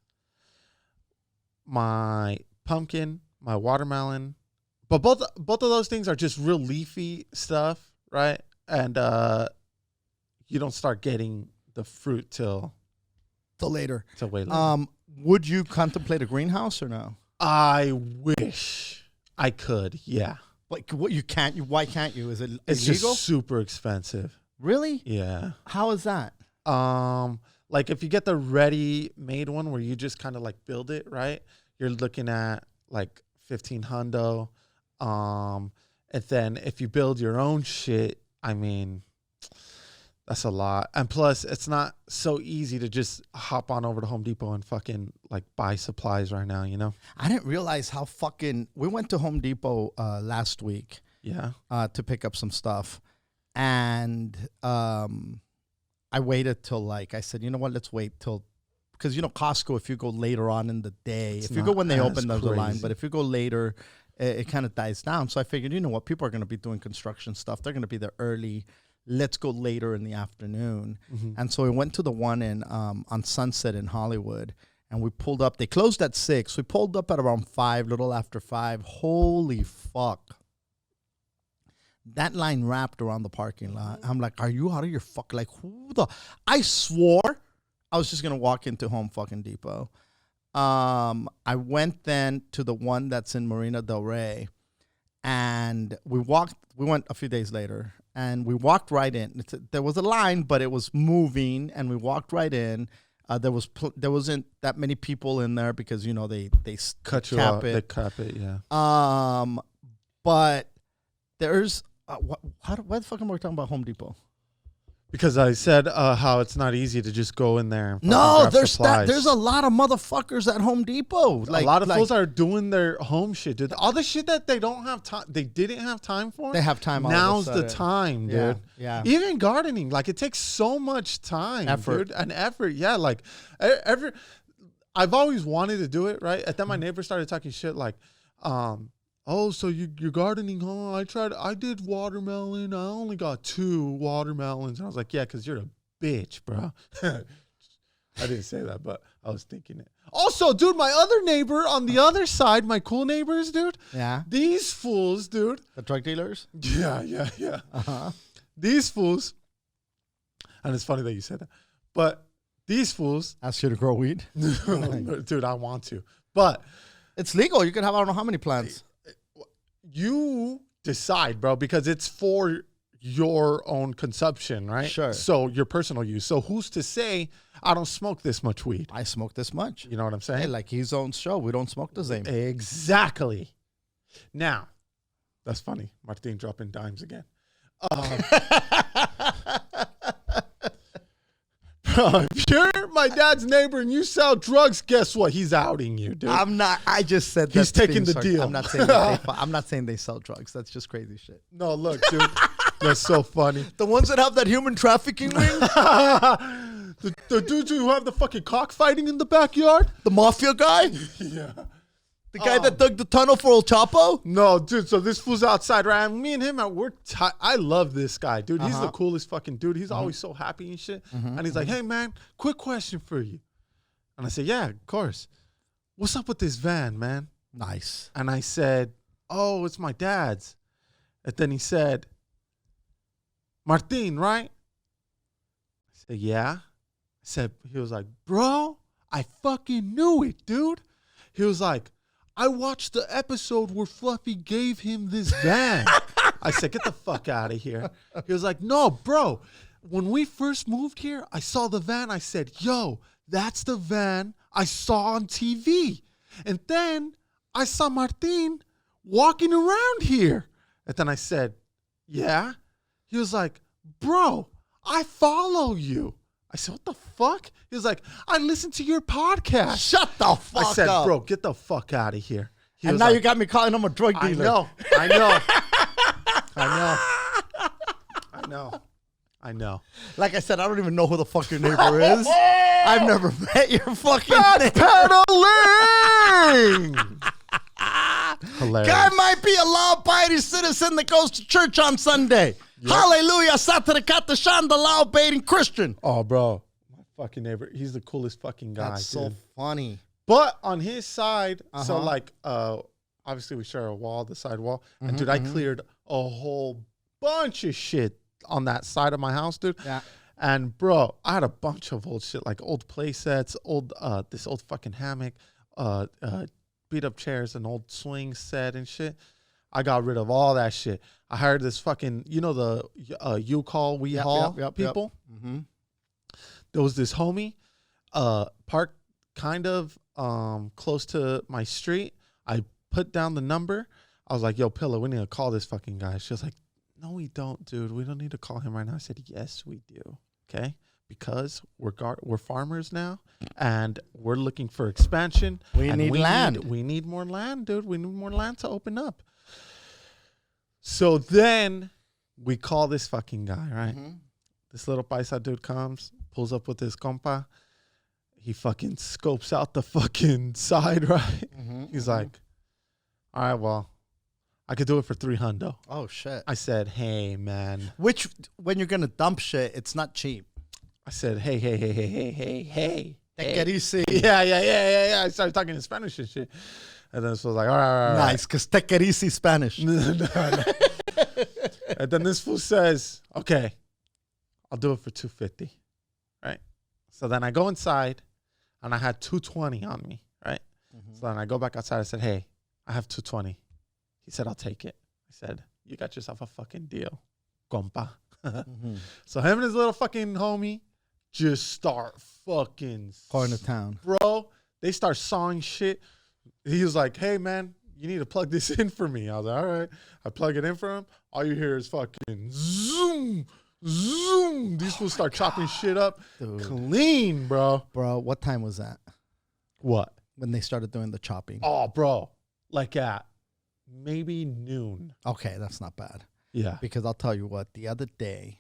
my pumpkin, my watermelon. But both of those things are just real leafy stuff, right? And you don't start getting the fruit till later. Till way later. Would you contemplate a greenhouse or no? I wish I could. Yeah. Like what you can't? Why can't you? Is it It's illegal? just super expensive. Really? Yeah. How is that? Like if you get the ready-made one where you just kind of like build it, right? You're looking at like 1,500. And then if you build your own shit, I mean, that's a lot. And plus, it's not so easy to just hop on over to Home Depot and fucking like buy supplies right now, you know? I didn't realize how fucking. We went to Home Depot last week. Yeah. To pick up some stuff, and I waited till like I said, you know what? Let's wait till because Costco. If you go later on in the day, if you go when they open the line, but if you go later, it kind of dies down. So I figured, you know what? People are going to be doing construction stuff. They're going to be there early. Let's go later in the afternoon. Mm-hmm. And so we went to the one on Sunset in Hollywood, and we pulled up. They closed at 6. We pulled up at around 5, little after 5. Holy fuck. That line wrapped around the parking lot. I'm like, are you out of your fuck? Like, who the? I swore I was just going to walk into Home fucking Depot. I went then to the one that's in Marina Del Rey, and we went a few days later. And we walked right in. There was a line, but it was moving, and we walked right in. There wasn't that many people in there because they Cut you off. They cap it, yeah. But there's why the fuck am I talking about Home Depot? Because I said how it's not easy to just go in there. And No, grab there's supplies. there's a lot of motherfuckers at Home Depot. A lot of fools are doing their home shit, dude. All the shit that they don't have time, they didn't have time for. They have time all of a Now's the sudden. time, dude. Yeah. Even gardening, like it takes so much time, Effort. dude, and effort. Yeah, like I've always wanted to do it, right? And then my neighbor started talking shit like, oh, so you're gardening, huh? I did watermelon. I only got 2 watermelons. And I was like, yeah, because you're a bitch, bro. I didn't say that, but I was thinking it. Also, dude, my other neighbor on the other side, my cool neighbors, dude. Yeah. These fools, dude. The drug dealers? Yeah. Uh-huh. These fools. And it's funny that you said that. But these fools. Ask you to grow weed? Dude, I want to. But It's legal. You can have I don't know how many plants. you decide, bro, because it's for your own consumption, right? Sure. So your personal use. So who's to say I don't smoke this much weed? I smoke this much. You know what I'm saying? Hey, like his own show. We don't smoke the same. Exactly. Now, that's funny. Martin dropping dimes again. Bro, if you're my dad's neighbor and you sell drugs, guess what? He's outing you, dude. I'm not. I just said He's that's taking being the deal. I'm not saying I'm not saying they sell drugs. That's just crazy shit. No, look, dude. That's so funny. The ones that have that human trafficking ring, the dudes who have the fucking cockfighting in the backyard? the mafia guy, Yeah. the guy that dug the tunnel for El Chapo. No, dude. So this fool's outside, right? Me and him, I love this guy, dude. He's the coolest fucking dude. He's always so happy and shit. And he's like, hey, man, quick question for you. And I said, yeah, of course. What's up with this van, man? Nice. And I said, oh, it's my dad's. And then he said, Martin, right? I said, yeah. He was like, bro, I fucking knew it, dude. He was like, I watched the episode where Fluffy gave him this van. I said, get the fuck out of here. He was like, no, bro. When we first moved here, I saw the van. I said, yo, that's the van I saw on TV. And then I saw Martin walking around here. And then I said, yeah. He was like, bro, I follow you. I said, what the fuck? He was like, I listen to your podcast. Shut the fuck up. I said, bro, get the fuck out of here. He And was now like, you got me calling him a drug dealer. I know. Like I said, I don't even know who the fuck your neighbor is. I've never met your fucking neighbor. Backpedaling! Hilarious. Guy might be a law-abiding citizen that goes to church on Sunday. Yep. Hallelujah, Satarikata Shanda, law-abiding Christian. Oh, bro. My fucking neighbor. He's the coolest fucking guy. That's so funny. But on his side, so like, obviously we share a wall, the side wall. And dude, I cleared a whole bunch of shit on that side of my house, dude. Yeah. And bro, I had a bunch of old shit, like old play sets, this old fucking hammock, beat up chairs, an old swing set and shit. I got rid of all that shit. I hired this fucking, you know, the U-Haul, people. Mm-hmm. There was this homie, parked kind of close to my street. I put down the number. I was like, yo, Pillow, we need to call this fucking guy. She was like, no, we don't, dude. We don't need to call him right now. I said, yes, we do. Okay? Because we're farmers now, and we're looking for expansion. We need land. We need more land, dude. We need more land to open up. So then we call this fucking guy, right? Mm-hmm. This little paisa dude comes, pulls up with his compa. He fucking scopes out the fucking side, right? He's like, all right, well, I could do it for $300. Oh, shit. I said, hey, man. Which, when you're going to dump shit, it's not cheap. I said, hey. Take it easy. Yeah. I started talking in Spanish and shit. And then this was like, all right. Nice, because take it easy Spanish. No. And then this fool says, okay, I'll do it for $250. Right? So then I go inside, and I had $220 on me, right? So then I go back outside. I said, hey, I have $220. He said, I'll take it. I said, you got yourself a fucking deal, compa. So him and his little fucking homie just start fucking Going to town. Bro, they start sawing shit. He was like, hey, man, you need to plug this in for me. I was like, all right. I plug it in for him. All you hear is fucking zoom, Zoom. These fools start chopping shit up. Dude. Clean, bro. Bro, what time was that? What? When they started doing the chopping. Oh, bro. Like at maybe noon. Okay, that's not bad. Yeah. Because I'll tell you what, the other day.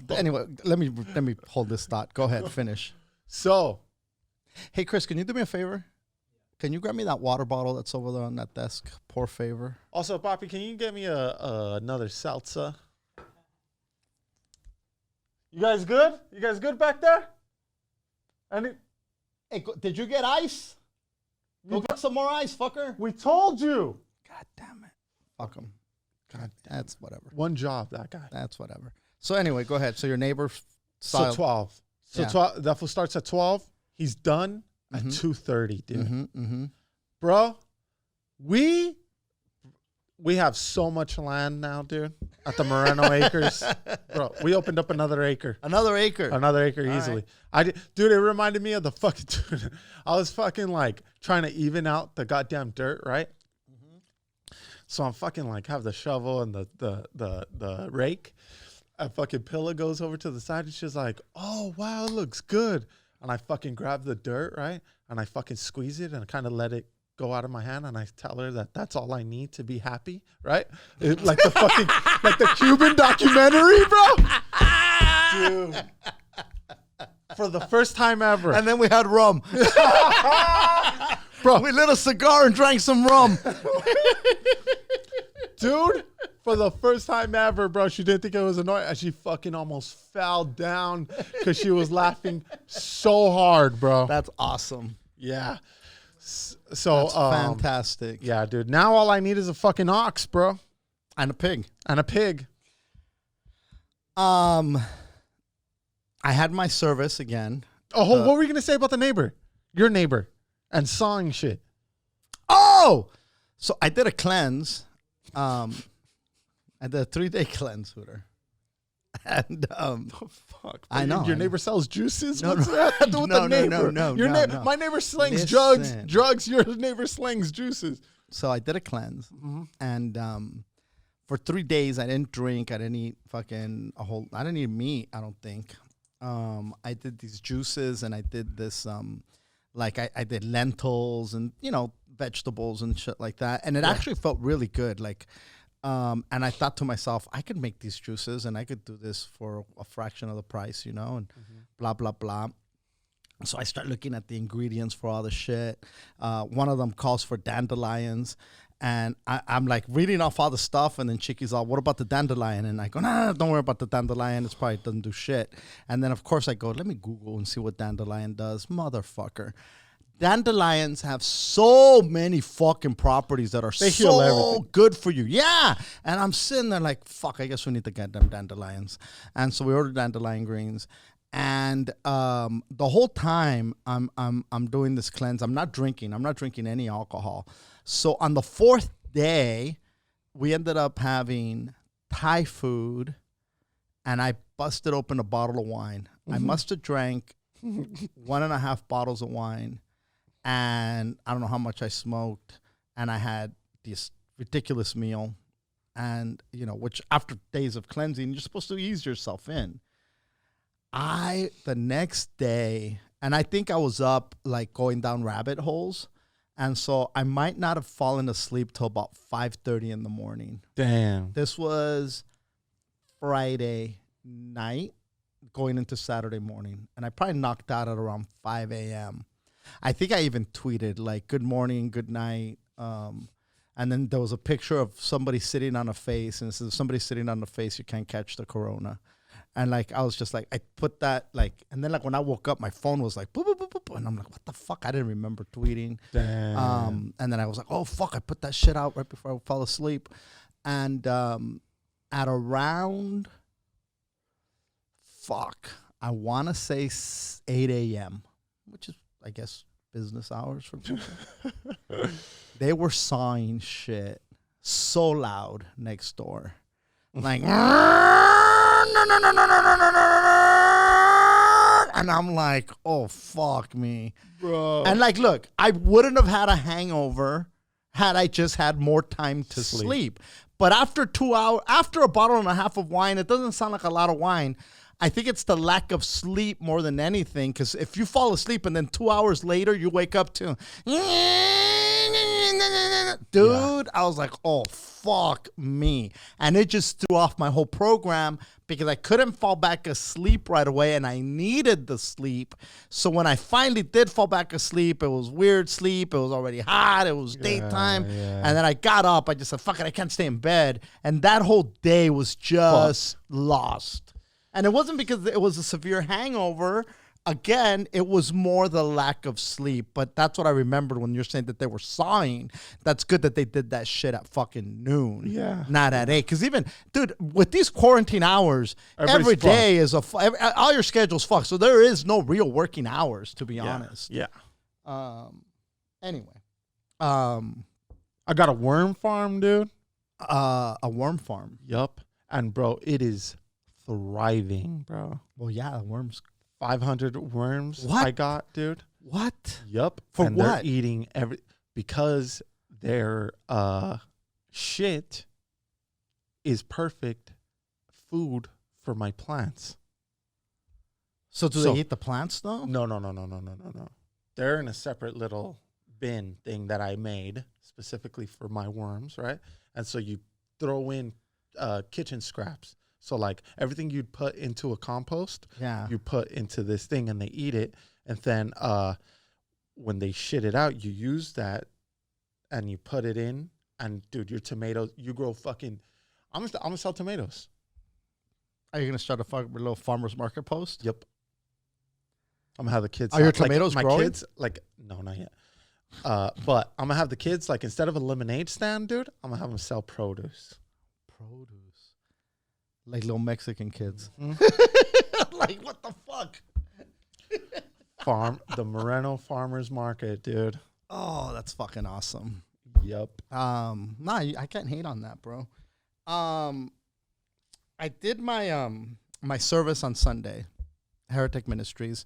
Anyway, let me hold this thought. Go ahead, finish. So, hey, Chris, can you do me a favor? Can you grab me that water bottle that's over there on that desk? Poor favor. also, Poppy, can you get me another salsa? You guys good? You guys good back there? Any? Hey, did you get ice? Go get some more ice, fucker. We told you. God damn it. Fuck him. God, That's whatever. one job, that guy. That's whatever. So anyway, go ahead. So your neighbor So 12. So Yeah. 12. That fool starts at 12. He's done at 2:30, dude. Mm-hmm. Bro, we have so much land now, dude, at the Moreno acres. Bro, we opened up another acre. Another acre. Another acre All easily. right. Dude, it reminded me of the fucking dude. I was fucking like trying to even out the goddamn dirt, right? So I'm fucking like have the shovel and the rake. And fucking Pilla goes over to the side and she's like, "Oh wow, it looks good." And I fucking grab the dirt, right? And I fucking squeeze it and kind of let it go out of my hand. And I tell her that that's all I need to be happy, right? Like the fucking like the Cuban documentary, bro. Dude. For the first time ever. And then we had rum. Bro, We lit a cigar and drank some rum. dude, for the first time ever, bro, she didn't think it was annoying. And she fucking almost fell down because she was so hard, bro. That's awesome. Yeah. So, That's fantastic. yeah, dude. Now all I need is a fucking ox, bro. And a pig. And a pig. I had my service again. Oh, what were you going to say about the neighbor? Your neighbor. And sawing shit. Oh! So I did a cleanse. I did a 3-day cleanse, Hooter. And Fuck. I know. Your neighbor sells juices? No, What's no. that have to do with No, the no, neighbor? no, Your no, neighbor, no. My neighbor slings Listen. drugs. Your neighbor slings juices. so I did a cleanse. And for 3 days, I didn't drink. I didn't eat I didn't eat meat, I don't think. I did these juices and I did this, I did lentils and, vegetables and shit like that. And it actually felt really good. And I thought to myself, I could make these juices and I could do this for a fraction of the price, and blah, blah, blah. So I start looking at the ingredients for all the shit. One of them calls for dandelions. And I'm like reading off all the stuff, and then Chiki's all, "What about the dandelion?" And I go, "No, don't worry about the dandelion. It's probably doesn't do shit." And then of course I go, "Let me Google and see what dandelion does." Motherfucker, dandelions have so many fucking properties that are They heal so everything. good for you. Yeah, and I'm sitting there like, "Fuck, I guess we need to get them dandelions." And so we ordered dandelion greens. And the whole time I'm doing this cleanse, I'm not drinking any alcohol. So on the 4th day, we ended up having Thai food, and I busted open a bottle of wine. I must have drank 1.5 bottles of wine, and I don't know how much I smoked, and I had this ridiculous meal, and which after days of cleansing, you're supposed to ease yourself in. The next day, and I think I was up going down rabbit holes. And so I might not have fallen asleep till about 5:30 in the morning. Damn. This was Friday night going into Saturday morning. And I probably knocked out at around 5 a.m. I think I even tweeted good morning, good night. And then there was a picture of somebody sitting on a face. And it says, if somebody's sitting on the face, you can't catch the corona. And I was just I put that and then when I woke up, my phone was boop, boop, boop, boop. And I'm like, what the fuck? I didn't remember tweeting. Damn. And then I was like, oh fuck, I put that shit out right before I fell asleep. And at around, I want to say 8 a.m., which is, I guess, business hours for people. They were sawing shit so loud next door. And I'm like, oh, fuck me. Bro. And look, I wouldn't have had a hangover had I just had more time to sleep. But after 2 hours, after a bottle and a half of wine, it doesn't sound like a lot of wine. I think it's the lack of sleep more than anything. Because if you fall asleep and then 2 hours later you wake up to, dude, I was like, oh, fuck me. And it just threw off my whole program because I couldn't fall back asleep right away and I needed the sleep. So when I finally did fall back asleep, it was weird sleep. It was already hot. It was daytime. And then I got up. I just said, fuck it, I can't stay in bed. And that whole day was just lost. And it wasn't because it was a severe hangover. Again, it was more the lack of sleep. But that's what I remembered when you're saying that they were sawing. That's good that they did that shit at fucking noon. Yeah. Not at 8. Because even, dude, with these quarantine hours, Everybody's every day is all your schedule's fucked. So there is no real working hours, to be honest. Yeah. Anyway. I got a worm farm, dude. A worm farm. Yup. And, bro, it is thriving, bro. Well, yeah, worms. 500 worms What? I got, dude. What? Yup. For and what? They're eating because their shit is perfect food for my plants. So do they eat the plants, though? No. They're in a separate little bin thing that I made specifically for my worms, right? And so you throw in kitchen scraps. So like everything you'd put into a compost, you put into this thing and they eat it. And then when they shit it out, you use that and you put it in. And dude, your tomatoes, you grow fucking. I'm gonna sell tomatoes. Are you gonna start a little farmer's market post? Yep. I'm gonna have the kids. Are your tomatoes my growing? kids, like, no, not yet. But I'm gonna have the kids, like, instead of a lemonade stand, dude, I'm gonna have them sell produce. Like little Mexican kids. Like, what the fuck? The Moreno Farmers Market, dude. Oh, that's fucking awesome. Yep. I can't hate on that, bro. I did my my service on Sunday, Heretic Ministries,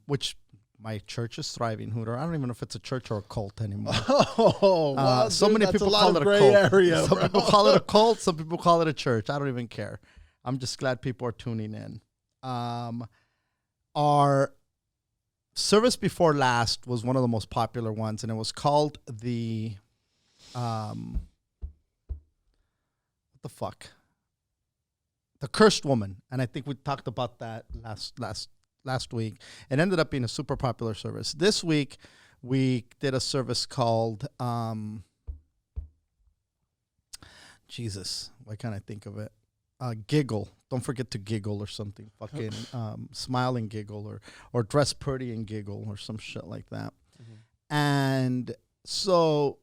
which my church is thriving, Hooter. I don't even know if it's a church or a cult anymore. Oh, wow, so dude, many people call it a cult. Area, some people call it a cult. Some people call it a church. I don't even care. I'm just glad people are tuning in. Our service before last was one of the most popular ones, and it was called the what the fuck? The Cursed Woman. And I think we talked about that last week. It ended up being a super popular service. This week, we did a service called, Jesus, why can't I think of it? Giggle. Don't forget to giggle or something. Fucking smile and giggle or dress pretty and giggle or some shit like that. And so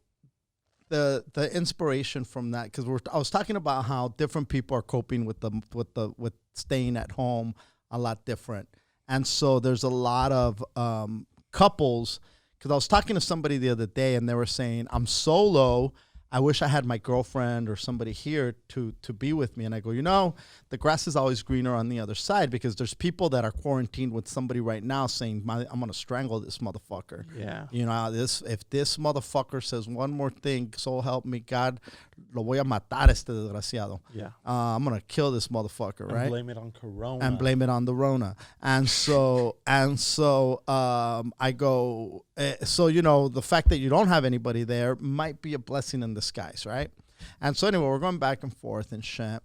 the inspiration from that, because I was talking about how different people are coping with staying at home a lot different. And so there's a lot of couples, because I was talking to somebody the other day and they were saying, I'm solo. I wish I had my girlfriend or somebody here to be with me. And I go, the grass is always greener on the other side, because there's people that are quarantined with somebody right now saying, I'm going to strangle this motherfucker. Yeah. If this motherfucker says one more thing, so help me God, lo voy a matar este desgraciado. Yeah. I'm going to kill this motherfucker, right? And blame it on Corona. And blame it on the Rona. And so I go, the fact that you don't have anybody there might be a blessing in disguise, right? And so anyway, we're going back and forth and shit.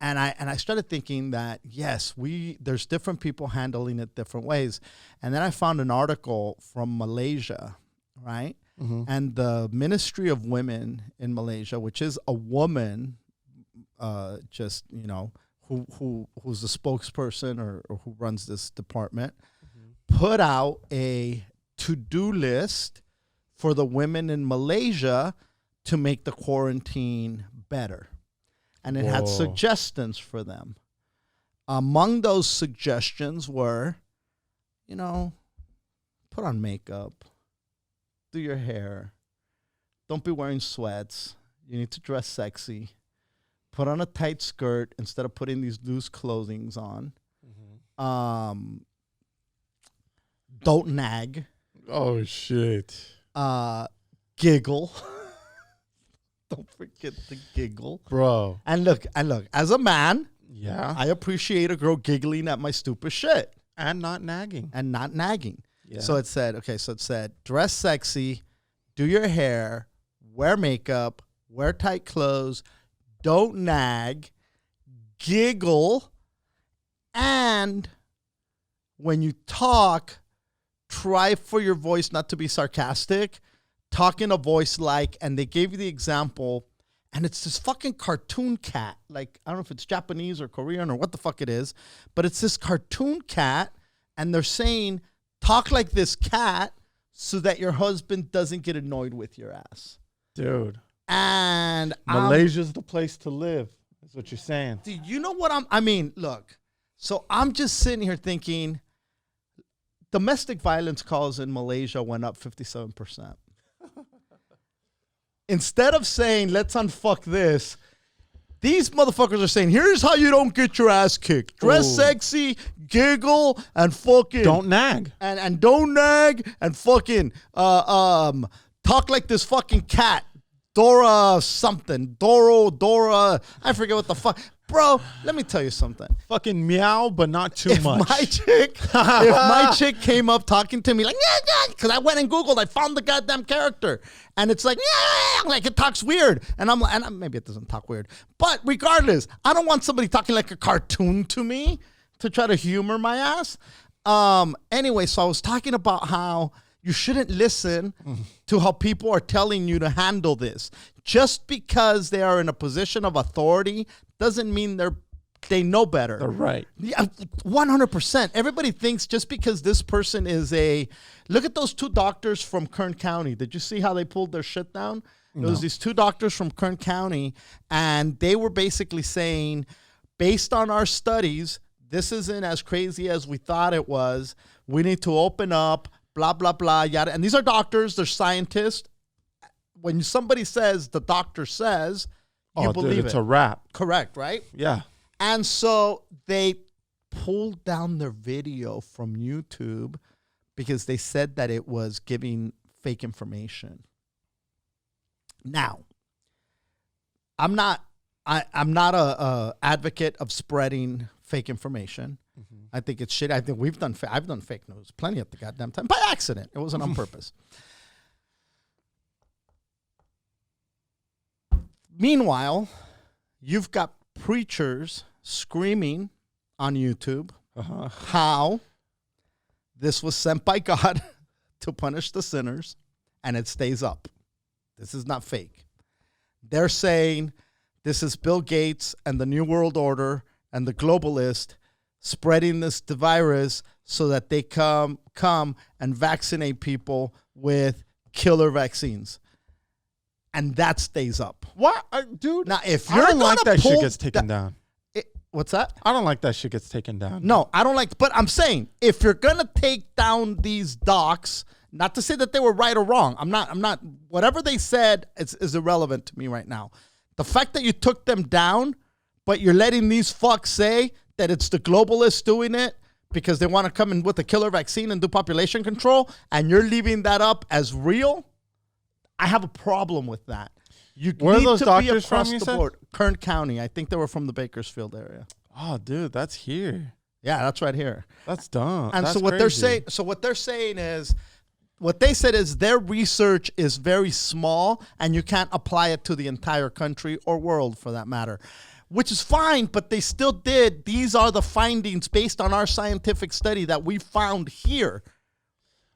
And I started thinking that, yes, there's different people handling it different ways. And then I found an article from Malaysia, right? And the Ministry of Women in Malaysia, which is a woman, who's the spokesperson or who runs this department, put out a to-do list for the women in Malaysia to make the quarantine better. And it had suggestions for them. Among those suggestions were, put on makeup, do your hair, don't be wearing sweats, you need to dress sexy, put on a tight skirt instead of putting these loose clothings on, don't nag. Oh, shit. Giggle. Don't forget to giggle. Bro. And look, as a man, Yeah. I appreciate a girl giggling at my stupid shit. And not nagging. Yeah. So it said, dress sexy, do your hair, wear makeup, wear tight clothes, don't nag, giggle, and when you talk, try for your voice not to be sarcastic. Talk in a voice like, and they gave you the example, and it's this fucking cartoon cat. Like, I don't know if it's Japanese or Korean or what the fuck it is, but it's this cartoon cat, and they're saying, talk like this cat so that your husband doesn't get annoyed with your ass. Dude. And Malaysia's the place to live. That's what you're saying. dude, you know what look, so I'm just sitting here thinking, domestic violence calls in Malaysia went up 57%. Instead of saying, let's unfuck this, these motherfuckers are saying, here's how you don't get your ass kicked. Dress sexy, giggle, and fucking... Don't nag. And don't nag, and fucking talk like this fucking cat. Dora, I forget what the fuck. Bro, let me tell you something. Fucking meow, but not too much. If my chick came up talking to me like, because I went and Googled, I found the goddamn character, and it's like, like it talks weird, and I'm like, and maybe it doesn't talk weird, but regardless, I don't want somebody talking like a cartoon to me to try to humor my ass. Anyway, so I was talking about how you shouldn't listen to how people are telling you to handle this. Just because they are in a position of authority doesn't mean they know better. They're right. Yeah, 100%. Everybody thinks just because this person is look at those two doctors from Kern County. Did you see how they pulled their shit down? There was these two doctors from Kern County, and they were basically saying, based on our studies, this isn't as crazy as we thought it was. We need to open up, blah, blah, blah, yada. And these are doctors. They're scientists. When somebody says, the doctor says, you believe dude, it's it. a wrap. Correct, right? Yeah. And so they pulled down their video from YouTube because they said that it was giving fake information. Now, I'm not a advocate of spreading fake information. Mm-hmm. I think it's shit. I think I've done fake news plenty of the goddamn time by accident. It wasn't on purpose. Meanwhile, you've got preachers screaming on YouTube how this was sent by God to punish the sinners, and it stays up. This is not fake. They're saying this is Bill Gates and the New World Order and the globalist spreading this virus so that they come and vaccinate people with killer vaccines. And that stays up. What? Dude, Now, if I you're don't like gonna that shit pull gets taken down. What's that? I don't like that shit gets taken down. No, I don't like, but I'm saying if you're going to take down these docs, not to say that they were right or wrong. I'm not, whatever they said is irrelevant to me right now. The fact that you took them down, but you're letting these fucks say that it's the globalists doing it because they want to come in with a killer vaccine and do population control, and you're leaving that up as real, I have a problem with that. You Where need are those to be doctors across from, you the said? board. Kern County. I think they were from the Bakersfield area. Oh, dude, that's here. Yeah, that's right here. That's dumb. And that's so what crazy. they're saying is, what they said is their research is very small and you can't apply it to the entire country or world for that matter, which is fine, but they still did. These are the findings based on our scientific study that we found here.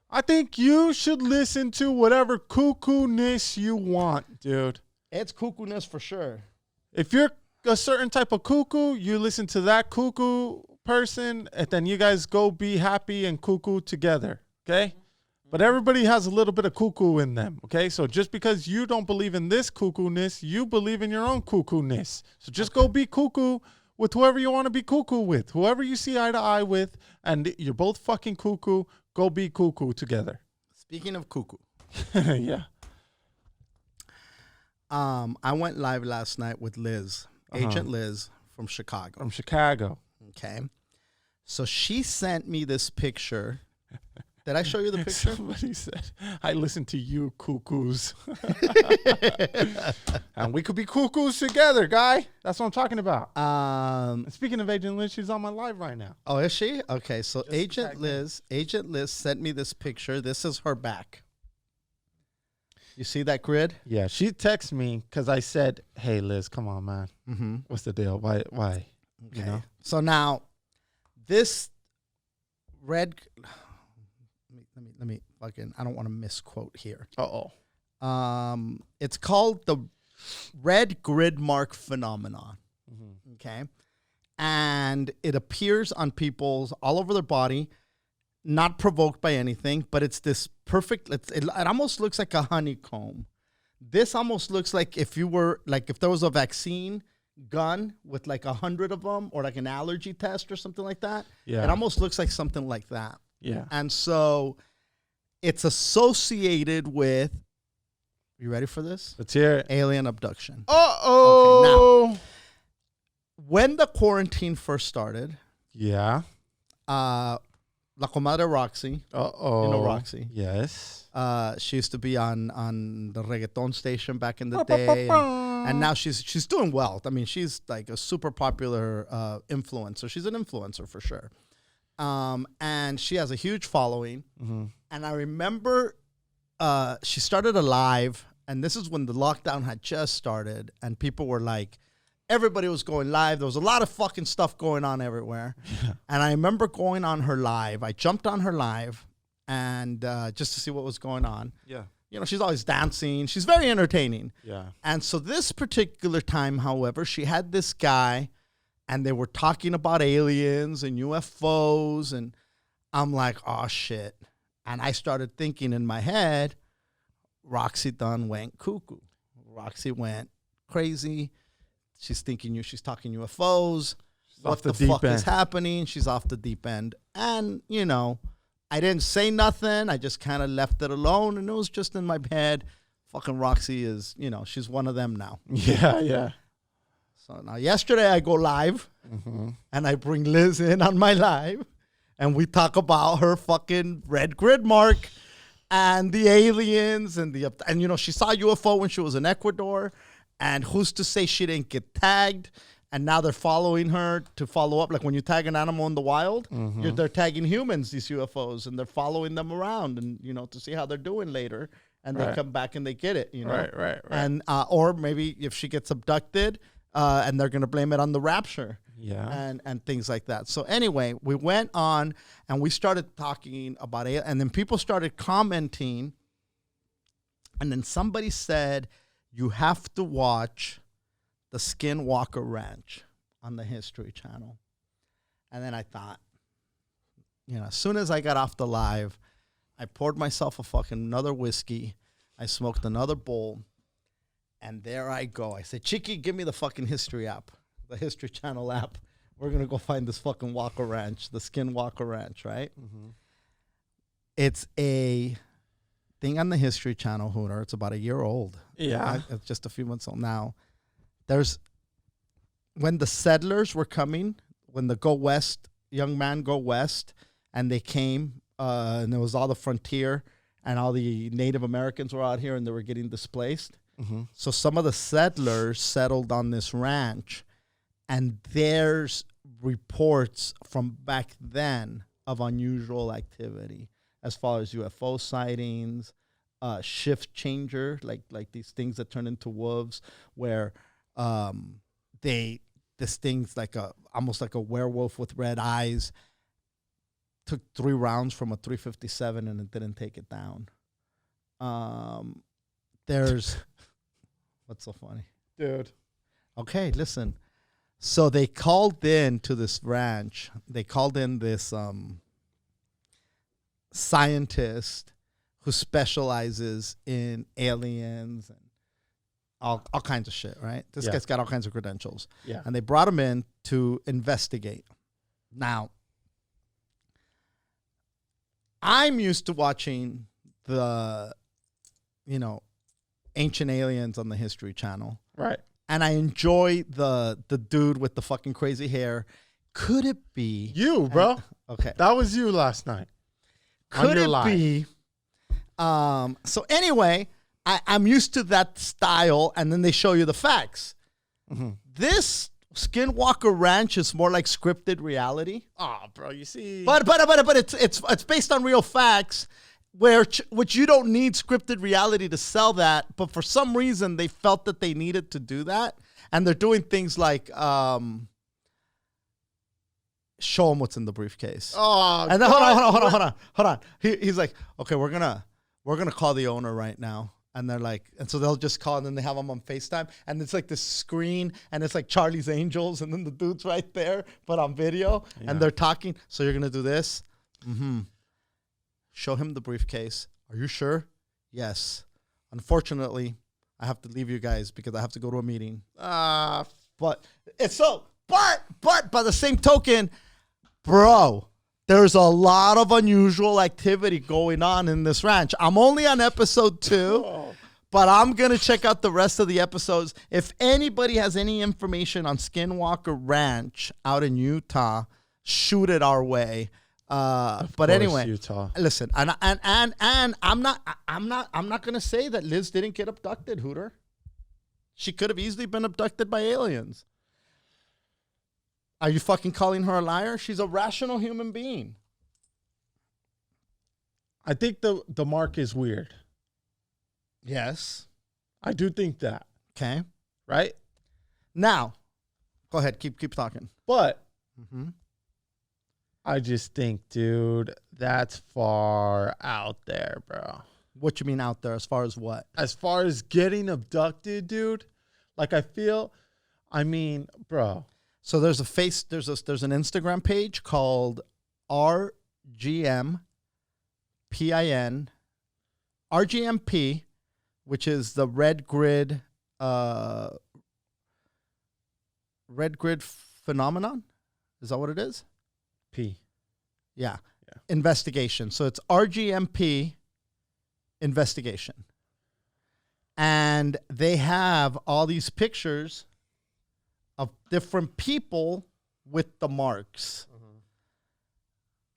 I think you should listen to whatever cuckoo-ness you want, dude. It's cuckoo-ness for sure. If you're a certain type of cuckoo, you listen to that cuckoo person, and then you guys go be happy and cuckoo together, okay? But everybody has a little bit of cuckoo in them, okay? So just because you don't believe in this cuckoo-ness, you believe in your own cuckoo-ness. So just go be cuckoo with whoever you want to be cuckoo with, whoever you see eye to eye with, and you're both fucking cuckoo, go be cuckoo together. Speaking of cuckoo. Yeah. I went live last night with Liz, Agent Liz from Chicago. From Chicago. Okay. So she sent me this picture Did I show you the picture? Somebody said, I listen to you cuckoos. And we could be cuckoos together, guy. That's what I'm talking about. And speaking of Agent Liz, she's on my live right now. Oh, is she? Okay, so Just Agent Liz sent me this picture. This is her back. You see that grid? Yeah, she texted me because I said, hey, Liz, come on, man. Mm-hmm. What's the deal? Why? Okay. You know? So now, this red... Let me fucking... I don't want to misquote here. Uh-oh. It's called the red grid mark phenomenon. Mm-hmm. Okay. And it appears on people's all over their body, not provoked by anything, but it's this perfect, it almost looks like a honeycomb. This almost looks like if there was a vaccine gun with like 100 of them or like an allergy test or something like that. Yeah. It almost looks like something like that. Yeah. And so it's associated with, you ready for this? Let's hear it. Alien abduction. Uh-oh. Okay, now, when the quarantine first started, Yeah. La Comadre Roxy, Uh-oh. you know Roxy? Yes. She used to be on the reggaeton station back in the day. And now she's doing well. I mean, she's like a super popular influencer. She's an influencer for sure. And she has a huge following. Mm-hmm. And I remember she started a live, and this is when the lockdown had just started, and people were like, everybody was going live. There was a lot of fucking stuff going on everywhere. Yeah. And I remember going on her live. I jumped on her live and just to see what was going on. Yeah. You know, she's always dancing. She's very entertaining. Yeah. And so this particular time, however, she had this guy and they were talking about aliens and UFOs. And I'm like, oh, shit. And I started thinking in my head, Roxy Dunn went cuckoo. Roxy went crazy. She's thinking she's talking UFOs. What the fuck is happening? She's off the deep end. And, you know, I didn't say nothing. I just kind of left it alone. And it was just in my head. Fucking Roxy is, you know, she's one of them now. Yeah, yeah. So now yesterday I go live and I bring Liz in on my live. And we talk about her fucking red grid mark and the aliens and you know, she saw a UFO when she was in Ecuador. And who's to say she didn't get tagged? And now they're following her to follow up. Like when you tag an animal in the wild, they're tagging humans, these UFOs, and they're following them around and, you know, to see how they're doing later. And they come back and they get it, you know? Right. And, or maybe if she gets abducted and they're going to blame it on the rapture. Yeah. And things like that. So anyway, we went on and we started talking about it. And then people started commenting. And then somebody said, you have to watch the Skinwalker Ranch on the History Channel. And then I thought, you know, as soon as I got off the live, I poured myself a fucking another whiskey. I smoked another bowl. And there I go. I said, Chiki, give me the fucking History app, the History Channel app. We're going to go find this fucking Walker Ranch, the Skinwalker Ranch, right? Mm-hmm. It's a thing on the History Channel, Hooter. It's about a year old. Yeah. It's just a few months old now. When the settlers were coming, when the young man go west, and they came, and there was all the frontier, and all the Native Americans were out here, and they were getting displaced. Mm-hmm. So some of the settlers settled on this ranch, and there's reports from back then of unusual activity as far as UFO sightings, shift changer, like these things that turn into wolves, where this thing's like almost like a werewolf with red eyes. Took 3 rounds from a 357 and it didn't take it down. There's what's so funny, dude? Okay, listen. So they called in to this ranch. They called in this scientist who specializes in aliens and all kinds of shit, right? This guy's got all kinds of credentials. Yeah. And they brought him in to investigate. Now, I'm used to watching the, you know, Ancient Aliens on the History Channel. Right. And I enjoy the dude with the fucking crazy hair. Could it be you, bro? Okay. That was you last night. On Could your it life. be? So anyway, I'm used to that style, and then they show you the facts. Mm-hmm. This Skinwalker Ranch is more like scripted reality. Oh, bro, you see. But it's based on real facts, which you don't need scripted reality to sell that. But for some reason, they felt that they needed to do that, and they're doing things like show them what's in the briefcase. Oh, And then hold on. He's like, okay, we're gonna call the owner right now. And they're like, and so they'll just call, and then they have them on FaceTime, and it's like this screen, and it's like Charlie's Angels, and then the dude's right there, but on video, and they're talking. So you're gonna do this? Mm-hmm. Show him the briefcase. Are you sure? Yes. Unfortunately, I have to leave you guys because I have to go to a meeting. But it's so. But by the same token, bro, there's a lot of unusual activity going on in this ranch. I'm only on episode 2, but I'm going to check out the rest of the episodes. If anybody has any information on Skinwalker Ranch out in Utah, shoot it our way. But anyway, Utah. listen, and I'm not going to say that Liz didn't get abducted, Hooter. She could have easily been abducted by aliens. Are you fucking calling her a liar? She's a rational human being. I think the mark is weird. Yes. I do think that. Okay. Right? Now, go ahead. Keep talking. But Mm-hmm. I just think, dude, that's far out there, bro. What you mean out there? As far as what? As far as getting abducted, dude, like I mean, bro. So there's an Instagram page called RGMPIN, RGMP, which is the red grid phenomenon. Is that what it is? P. Yeah. Investigation. So it's RGMP investigation. And they have all these pictures of different people with the marks.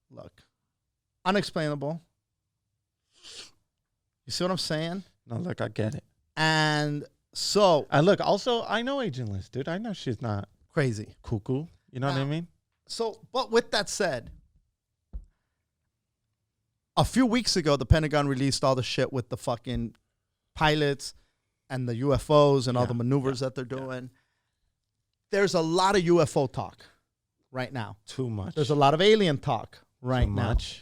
Look, unexplainable. You see what I'm saying? No, look, I get it. And so And look, also, I know Agent Liz, dude. I know she's not crazy. cuckoo. You know what I mean? So, but with that said, a few weeks ago, the Pentagon released all the shit with the fucking pilots and the UFOs and all the maneuvers that they're doing. There's a lot of UFO talk right now. Too much. There's a lot of alien talk right Too now. much.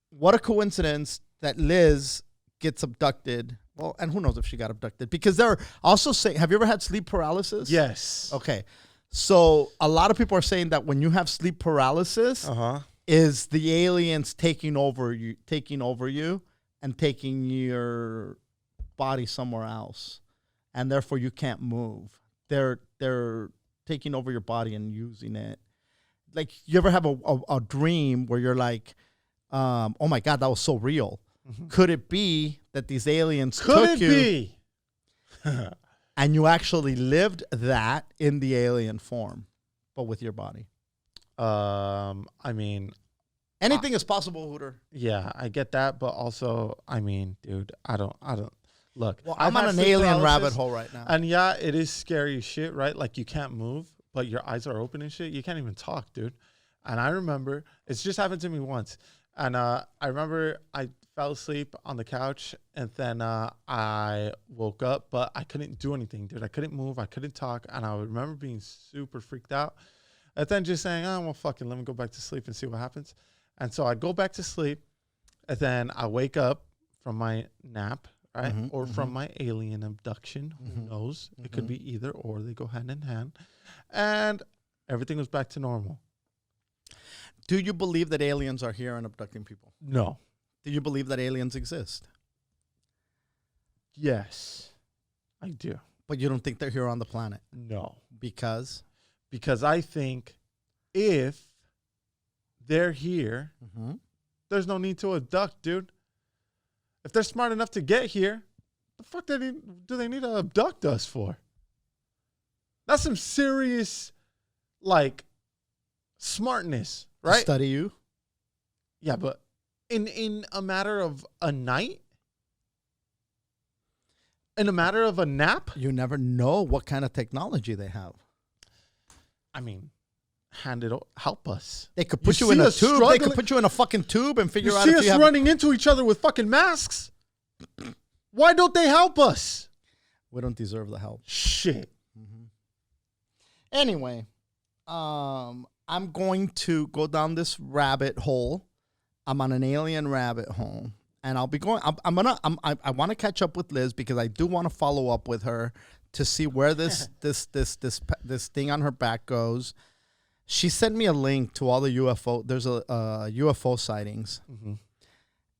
What a coincidence that Liz gets abducted. Well, and who knows if she got abducted, because they're also saying, have you ever had sleep paralysis? Yes. Okay. So a lot of people are saying that when you have sleep paralysis, is the aliens taking over you and taking your body somewhere else, and therefore you can't move. They're taking over your body and using it. Like, you ever have a dream where you're like, oh my God, that was so real. Could it be that these aliens took you and you actually lived that in the alien form, but with your body? I mean, anything is possible, Hooter. yeah, I get that, but also, I mean, dude, I don't look. Well, I've I'm on had an sleep alien paralysis, rabbit hole right now. And yeah, it is scary as shit, right? Like, you can't move, but your eyes are open and shit. You can't even talk, dude. And I remember, it's just happened to me once. And I remember I fell asleep on the couch, and then I woke up, but I couldn't do anything, dude. I couldn't move. I couldn't talk. And I remember being super freaked out. And then just saying, oh, well, fucking let me go back to sleep and see what happens. And so I go back to sleep, and then I wake up from my nap, right? Or from my alien abduction. Who knows? It could be either or. They go hand in hand. And everything was back to normal. Do you believe that aliens are here and abducting people? No. Do you believe that aliens exist? Yes, I do. But you don't think they're here on the planet? No. Because? Because I think if they're here, there's no need to abduct, dude. If they're smart enough to get here, the fuck do they need to abduct us for? That's some serious, like, smartness, right? Study you? Yeah, but in a matter of a night? In a matter of a nap? You never know what kind of technology they have. I mean, help us. They could put You you in see a us tube. They struggling- could put you in a fucking tube and figure You out see if us you have. running into each other with fucking masks? Why don't they help us? We don't deserve the help. Shit. Anyway, I'm going to go down this rabbit hole. I'm on an alien rabbit hole, and I'll be going. I want to catch up with Liz because I do want to follow up with her to see where this thing on her back goes. She sent me a link to all the UFO. There's a UFO sightings,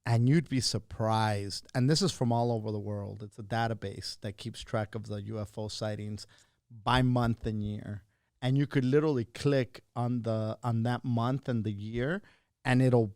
and you'd be surprised. And this is from all over the world. It's a database that keeps track of the UFO sightings by month and year. And you could literally click on that month and the year, and it'll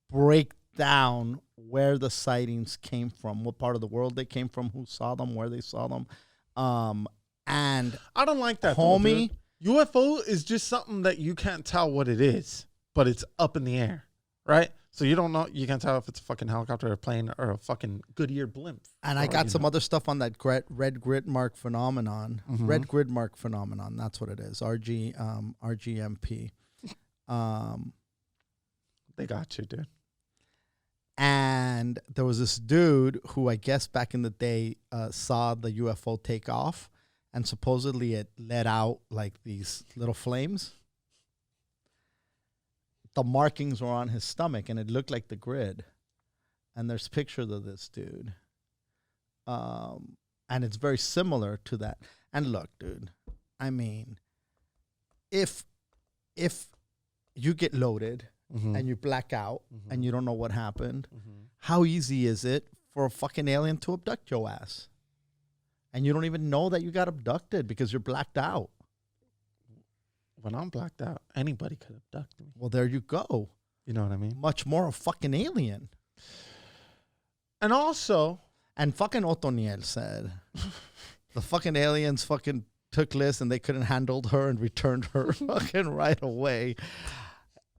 break down where the sightings came from, what part of the world they came from, who saw them, where they saw them. And I don't like that, homie. though, UFO is just something that you can't tell what it is, but it's up in the air, right? So you don't know, you can't tell if it's a fucking helicopter or a plane or a fucking Goodyear blimp. And I got some other stuff on that red grid mark phenomenon. Red grid mark phenomenon. That's what it is. RGMP. They got you, dude. And there was this dude who I guess back in the day saw the UFO take off, and supposedly it let out like these little flames. The markings were on his stomach, and it looked like the grid. And there's pictures of this dude. And it's very similar to that. And look, dude, I mean, if you get loaded and you black out and you don't know what happened, how easy is it for a fucking alien to abduct your ass? And you don't even know that you got abducted because you're blacked out. When I'm blacked out, anybody could abduct me. Well, there you go. You know what I mean? Much more a fucking alien. And also, and fucking Otoniel said the fucking aliens fucking took Liz and they couldn't handle her and returned her fucking right away.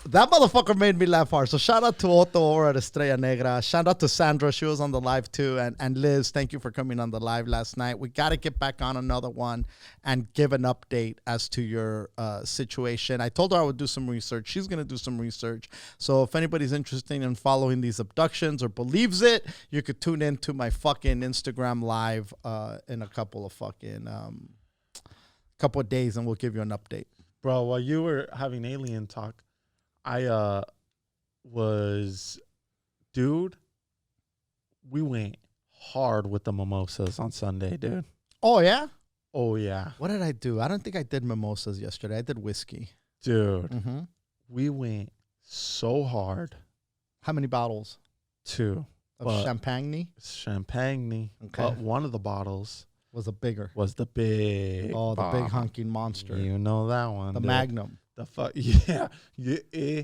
That motherfucker made me laugh hard. So shout out to Otto over at Estrella Negra. Shout out to Sandra. She was on the live too. And Liz, thank you for coming on the live last night. We got to get back on another one and give an update as to your situation. I told her I would do some research. She's going to do some research. So if anybody's interested in following these abductions or believes it, you could tune in to my fucking Instagram live in a couple of fucking couple of days and we'll give you an update. Bro, while you were having alien talk, I dude, we went hard with the mimosas on Sunday, dude. Oh, yeah? Oh, yeah. What did I do? I don't think I did mimosas yesterday. I did whiskey. Dude, we went so hard. How many bottles? 2. Of champagne? Champagne. Okay. But one of the bottles was the bigger. Was the big Oh, the big honking monster. You know that one. The Magnum. The fuck, yeah.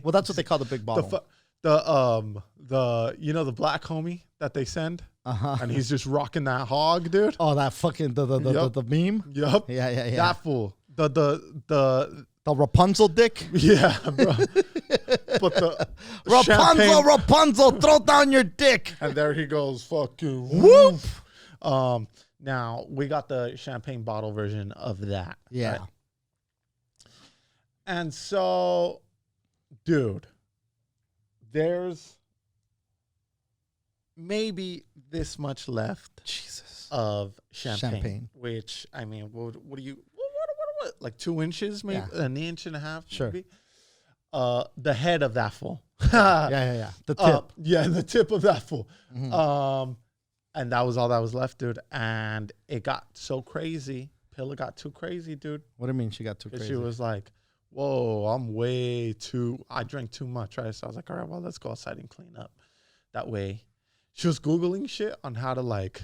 Well, that's what they call the big bottle. The you know the black homie that they send, and he's just rocking that hog, dude. Oh, that fucking the meme. Yup. Yeah. That fool. The Rapunzel dick. Yeah, bro. But the Rapunzel, throw down your dick. And there he goes, fucking whoop. Now we got the champagne bottle version of that. Yeah. Right? And so, dude, there's maybe this much left of champagne. Which, I mean, what do you, what, like 2 inches, maybe? Yeah. An inch and a half, sure. Maybe? The head of that fool. Yeah. The tip. The tip of that fool. And that was all that was left, dude. And it got so crazy. Pilla got too crazy, dude. What do you mean she got too crazy? She was like, whoa, I drank too much, right? So I was like, all right, well, let's go outside and clean up. That way. She was Googling shit on how to, like,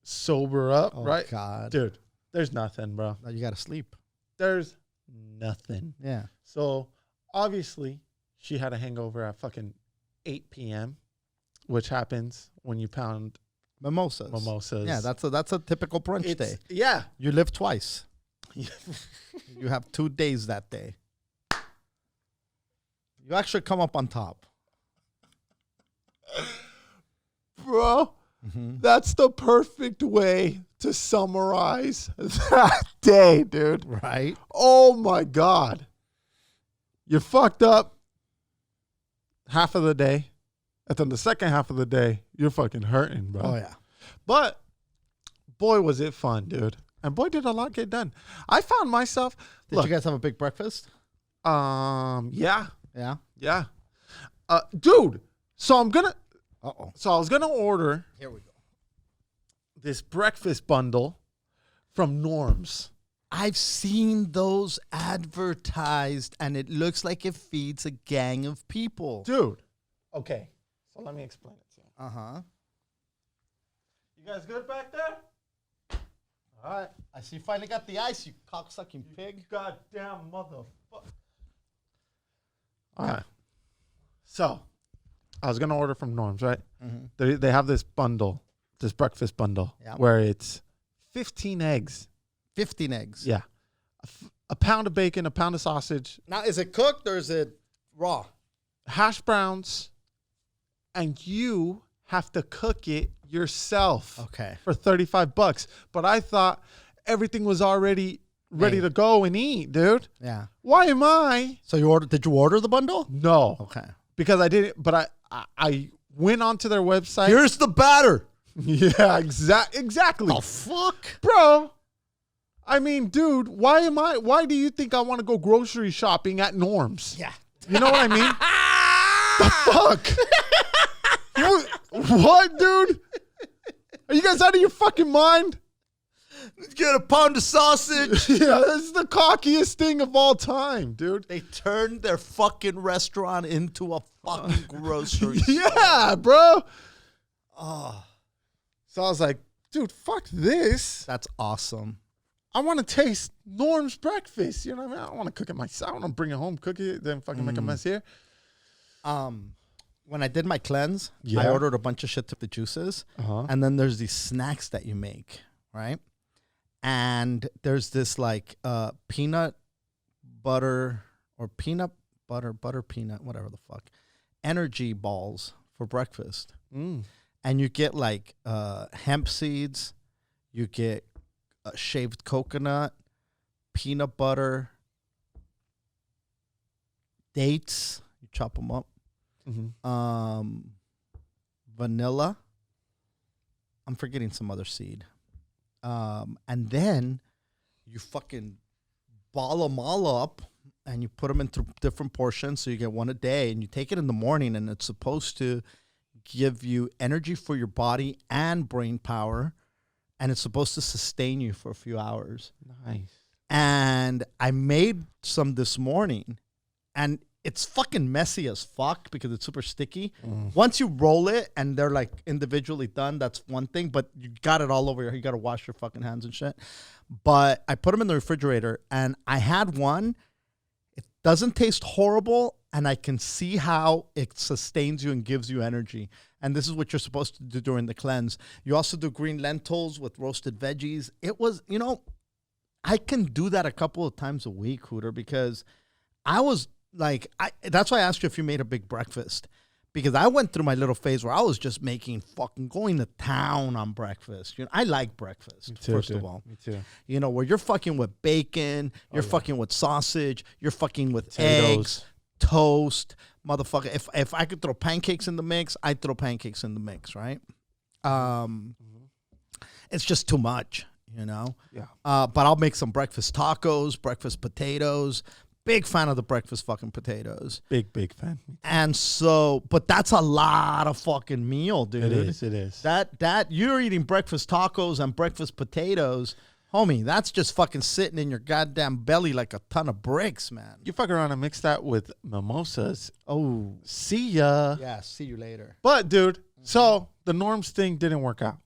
sober up, right? God. Dude, there's nothing, bro. You got to sleep. There's nothing. Yeah. So, obviously, she had a hangover at fucking 8 p.m., which happens when you pound mimosas. Yeah, that's a typical brunch day. Yeah. You live twice. You have 2 days that day. You actually come up on top. Bro, that's the perfect way to summarize that day, dude. Right. Oh my God. You're fucked up half of the day. And then the second half of the day, you're fucking hurting, bro. Oh, yeah. But boy, was it fun, dude. And boy, did a lot get done. I found myself. Did you guys have a big breakfast? Yeah. Yeah. Yeah. Dude, so I'm gonna Uh-oh. so I was gonna order Here we go. this breakfast bundle from Norm's. I've seen those advertised, and it looks like it feeds a gang of people. Dude. Okay. So let me explain it to you. Uh-huh. You guys good back there? All right. I see you finally got the ice, you cocksucking pig. Goddamn motherfucker. All right. So, I was going to order from Norm's, right? Mm-hmm. They have this bundle, this breakfast bundle, where it's 15 eggs. 15 eggs. Yeah. A pound of bacon, a pound of sausage, Now, is it cooked or is it raw? hash browns, and you have to cook it yourself. Okay. For $35. But I thought everything was already ready to go and eat, dude. Yeah. Why am I? So did you order the bundle? No. Okay. Because I didn't, but I went onto their website. Here's the batter. Yeah, exactly. Oh, fuck. Bro, I mean, dude, why do you think I want to go grocery shopping at Norm's? Yeah. You know what I mean? The fuck? What, dude? Are you guys out of your fucking mind? Get a pound of sausage. Yeah, this is the cockiest thing of all time, dude. They turned their fucking restaurant into a fucking grocery. Yeah, bro. Oh, So I was like, dude, fuck this. that's awesome. I want to taste Norm's breakfast. You know what I mean? I don't want to cook it myself. I want to bring it home, cook it, then fucking make a mess here. When I did my cleanse, I Yeah. ordered a bunch of shit to the juices. And then there's these snacks that you make, right? And there's this like peanut butter or peanut butter, peanut, whatever the fuck, energy balls for breakfast. And you get like hemp seeds, you get shaved coconut, peanut butter, dates, you chop them up, vanilla. I'm forgetting some other seed. And then you fucking ball them all up and you put them into different portions. So you get one a day and you take it in the morning and it's supposed to give you energy for your body and brain power. And it's supposed to sustain you for a few hours. Nice. And I made some this morning and it's fucking messy as fuck because it's super sticky. Once you roll it and they're like individually done, that's one thing, but you got it all over you got to wash your fucking hands and shit. But I put them in the refrigerator and I had one. It doesn't taste horrible and I can see how it sustains you and gives you energy. And this is what you're supposed to do during the cleanse. You also do green lentils with roasted veggies. It was, I can do that a couple of times a week, Hooter, because I was like, that's why I asked you if you made a big breakfast, because I went through my little phase where I was just going to town on breakfast. I like breakfast, first of all. Me too. Where you're fucking with bacon, you're fucking with sausage, you're fucking with Potatoes. eggs, toast, motherfucker. If I could throw pancakes in the mix, I'd throw pancakes in the mix, right? It's just too much, Yeah. But I'll make some breakfast tacos, breakfast potatoes. Big fan of the breakfast fucking potatoes. Big fan. And so, but that's a lot of fucking meal, dude. It is. That you're eating breakfast tacos and breakfast potatoes, homie. That's just fucking sitting in your goddamn belly like a ton of bricks, man. You fuck around and mix that with mimosas. Oh, See ya. yeah. See you later. But, dude, so the Norm's thing didn't work out.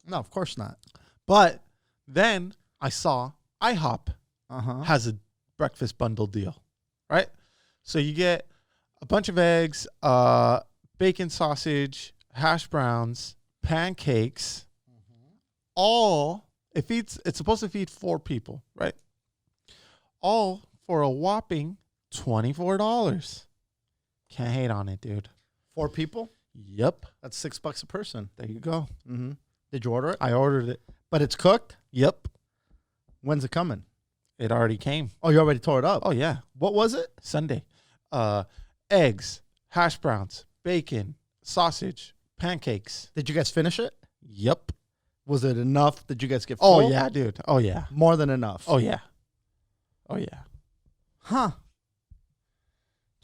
No, of course not. But then I saw IHOP Uh-huh. has a breakfast bundle deal, right? So you get a bunch of eggs, bacon, sausage, hash browns, pancakes, all it's supposed to feed 4 people, right? All for a whopping $24. Can't hate on it, dude. 4 people? Yep. That's $6 a person. There you go. Mm-hmm. Did you order it? I ordered it. But it's cooked? Yep. When's it coming? It already came. Oh, you already tore it up? Oh, yeah. What was it? Sunday. Eggs, hash browns, bacon, sausage, pancakes. Did you guys finish it? Yep. Was it enough? Did you guys get full? Oh, yeah, dude. Oh, yeah. More than enough? Oh, yeah. Oh, yeah. Huh.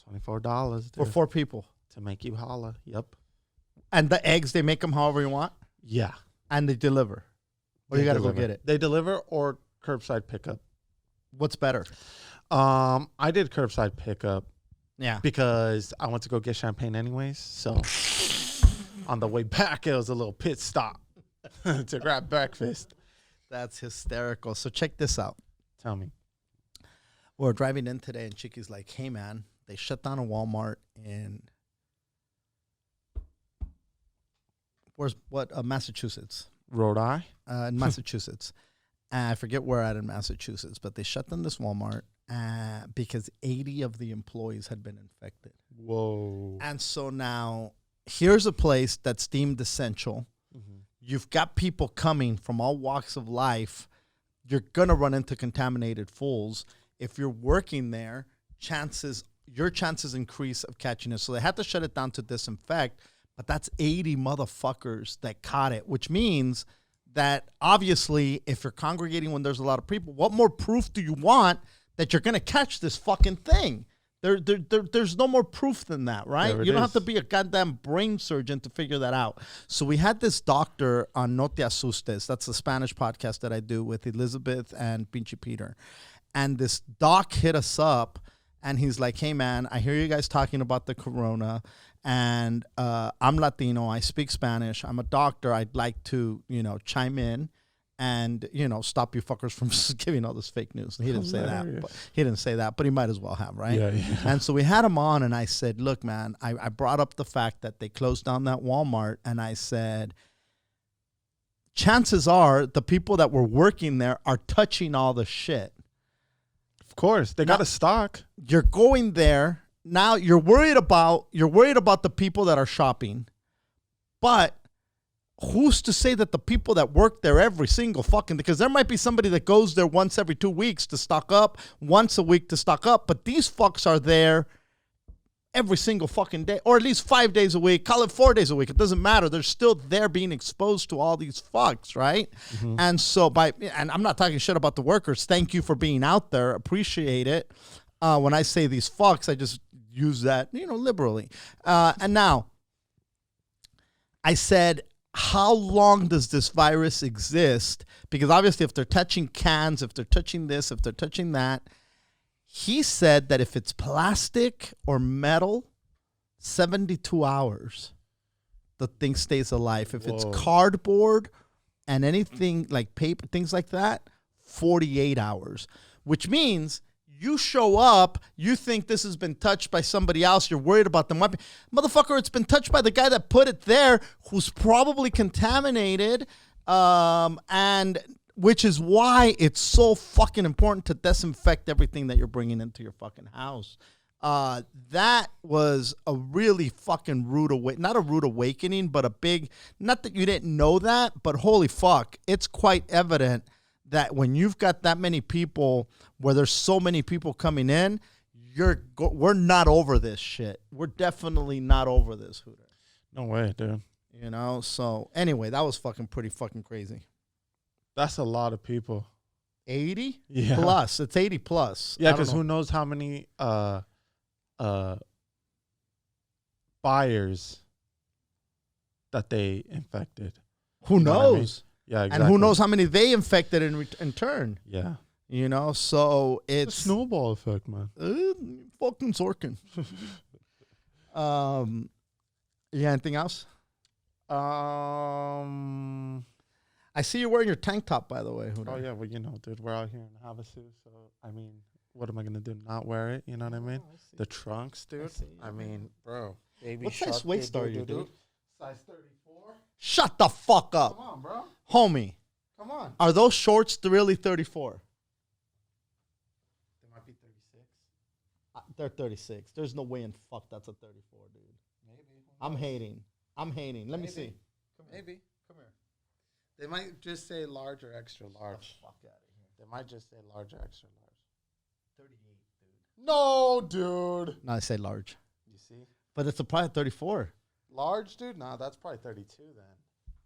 $24 For 4 people. to make you holla. Yep. And the eggs, they make them however you want? Yeah. And they deliver? Or you got to go get it? They deliver or curbside pickup. What's better? I did curbside pickup Yeah. because I went to go get champagne anyways. So on the way back, it was a little pit stop to grab breakfast. That's hysterical. So check this out. Tell me. We're driving in today, and Chiki's like, hey, man, they shut down a Walmart in Massachusetts. Rhode Eye? In Massachusetts. I forget where at in Massachusetts, but they shut down this Walmart because 80 of the employees had been infected. Whoa. And so now here's a place that's deemed essential. Mm-hmm. You've got people coming from all walks of life. You're going to run into contaminated fools. If you're working there, your chances increase of catching it. So they had to shut it down to disinfect, but that's 80 motherfuckers that caught it, which means that obviously if you're congregating when there's a lot of people, what more proof do you want that you're going to catch this fucking thing? There's no more proof than that, right? You don't have to be a goddamn brain surgeon to figure that out. So we had this doctor on No Te Asustes. That's the Spanish podcast that I do with Elizabeth and Pinchy Peter. And this doc hit us up, and he's like, hey, man, I hear you guys talking about the corona, and I'm Latino. I speak Spanish. I'm a doctor. I'd like to, chime in and, stop you fuckers from just giving all this fake news. And he didn't say that. But he might as well have, right? Yeah. And so we had him on, and I said, look, man, I brought up the fact that they closed down that Walmart, and I said, chances are the people that were working there are touching all the shit. Of course. They got a stock. You're going there. Now you're worried about the people that are shopping. But who's to say that the people that work there every single fucking, because there might be somebody that goes there once every 2 weeks to stock up, once a week to stock up, but these fucks are there every single fucking day, or at least 5 days a week, call it 4 days a week. It doesn't matter. They're still there being exposed to all these fucks, right? Mm-hmm. And so and I'm not talking shit about the workers. Thank you for being out there. Appreciate it. When I say these fucks, I just use that, liberally. And now I said, how long does this virus exist? Because obviously if they're touching cans, if they're touching this, if they're touching that, he said that if it's plastic or metal, 72 hours, the thing stays alive. If it's cardboard and anything like paper, things like that, 48 hours, which means you show up, you think this has been touched by somebody else, you're worried about them. Motherfucker, it's been touched by the guy that put it there, who's probably contaminated, and which is why it's so fucking important to disinfect everything that you're bringing into your fucking house. That was a really fucking not a rude awakening, but a big, not that you didn't know that, but holy fuck, it's quite evident that when you've got that many people, where there's so many people coming in, we're not over this shit. We're definitely not over this, Hooter. No way, dude. So anyway, that was pretty fucking crazy. That's a lot of people. 80? Yeah. Plus. It's 80 plus. Yeah, because who knows how many buyers that they infected. Who knows? Yeah, exactly. And who knows how many they infected in turn. Yeah. So it's a snowball effect, man. Fucking Sorkin. Anything else? I see you're wearing your tank top, by the way. Hooter. Oh, yeah. Well, dude, we're out here in Havasu. So, what am I going to do? Not wear it? You know what I mean? The trunks, dude. Bro. Baby what size waist are you, dude? Size 34. Shut the fuck up. Come on, bro. Homie. Come on. Are those shorts really 34? They might be 36. They're 36. There's no way in fuck that's a 34, dude. Maybe. I'm hating. I'm hating. Let me see. Maybe. Come here. They might just say large or extra large. Fuck out of here. They might just say large or extra large. 38, dude. No, dude. No, I say large. You see? But it's a probably 34. Large, dude? Nah, that's probably 32 then.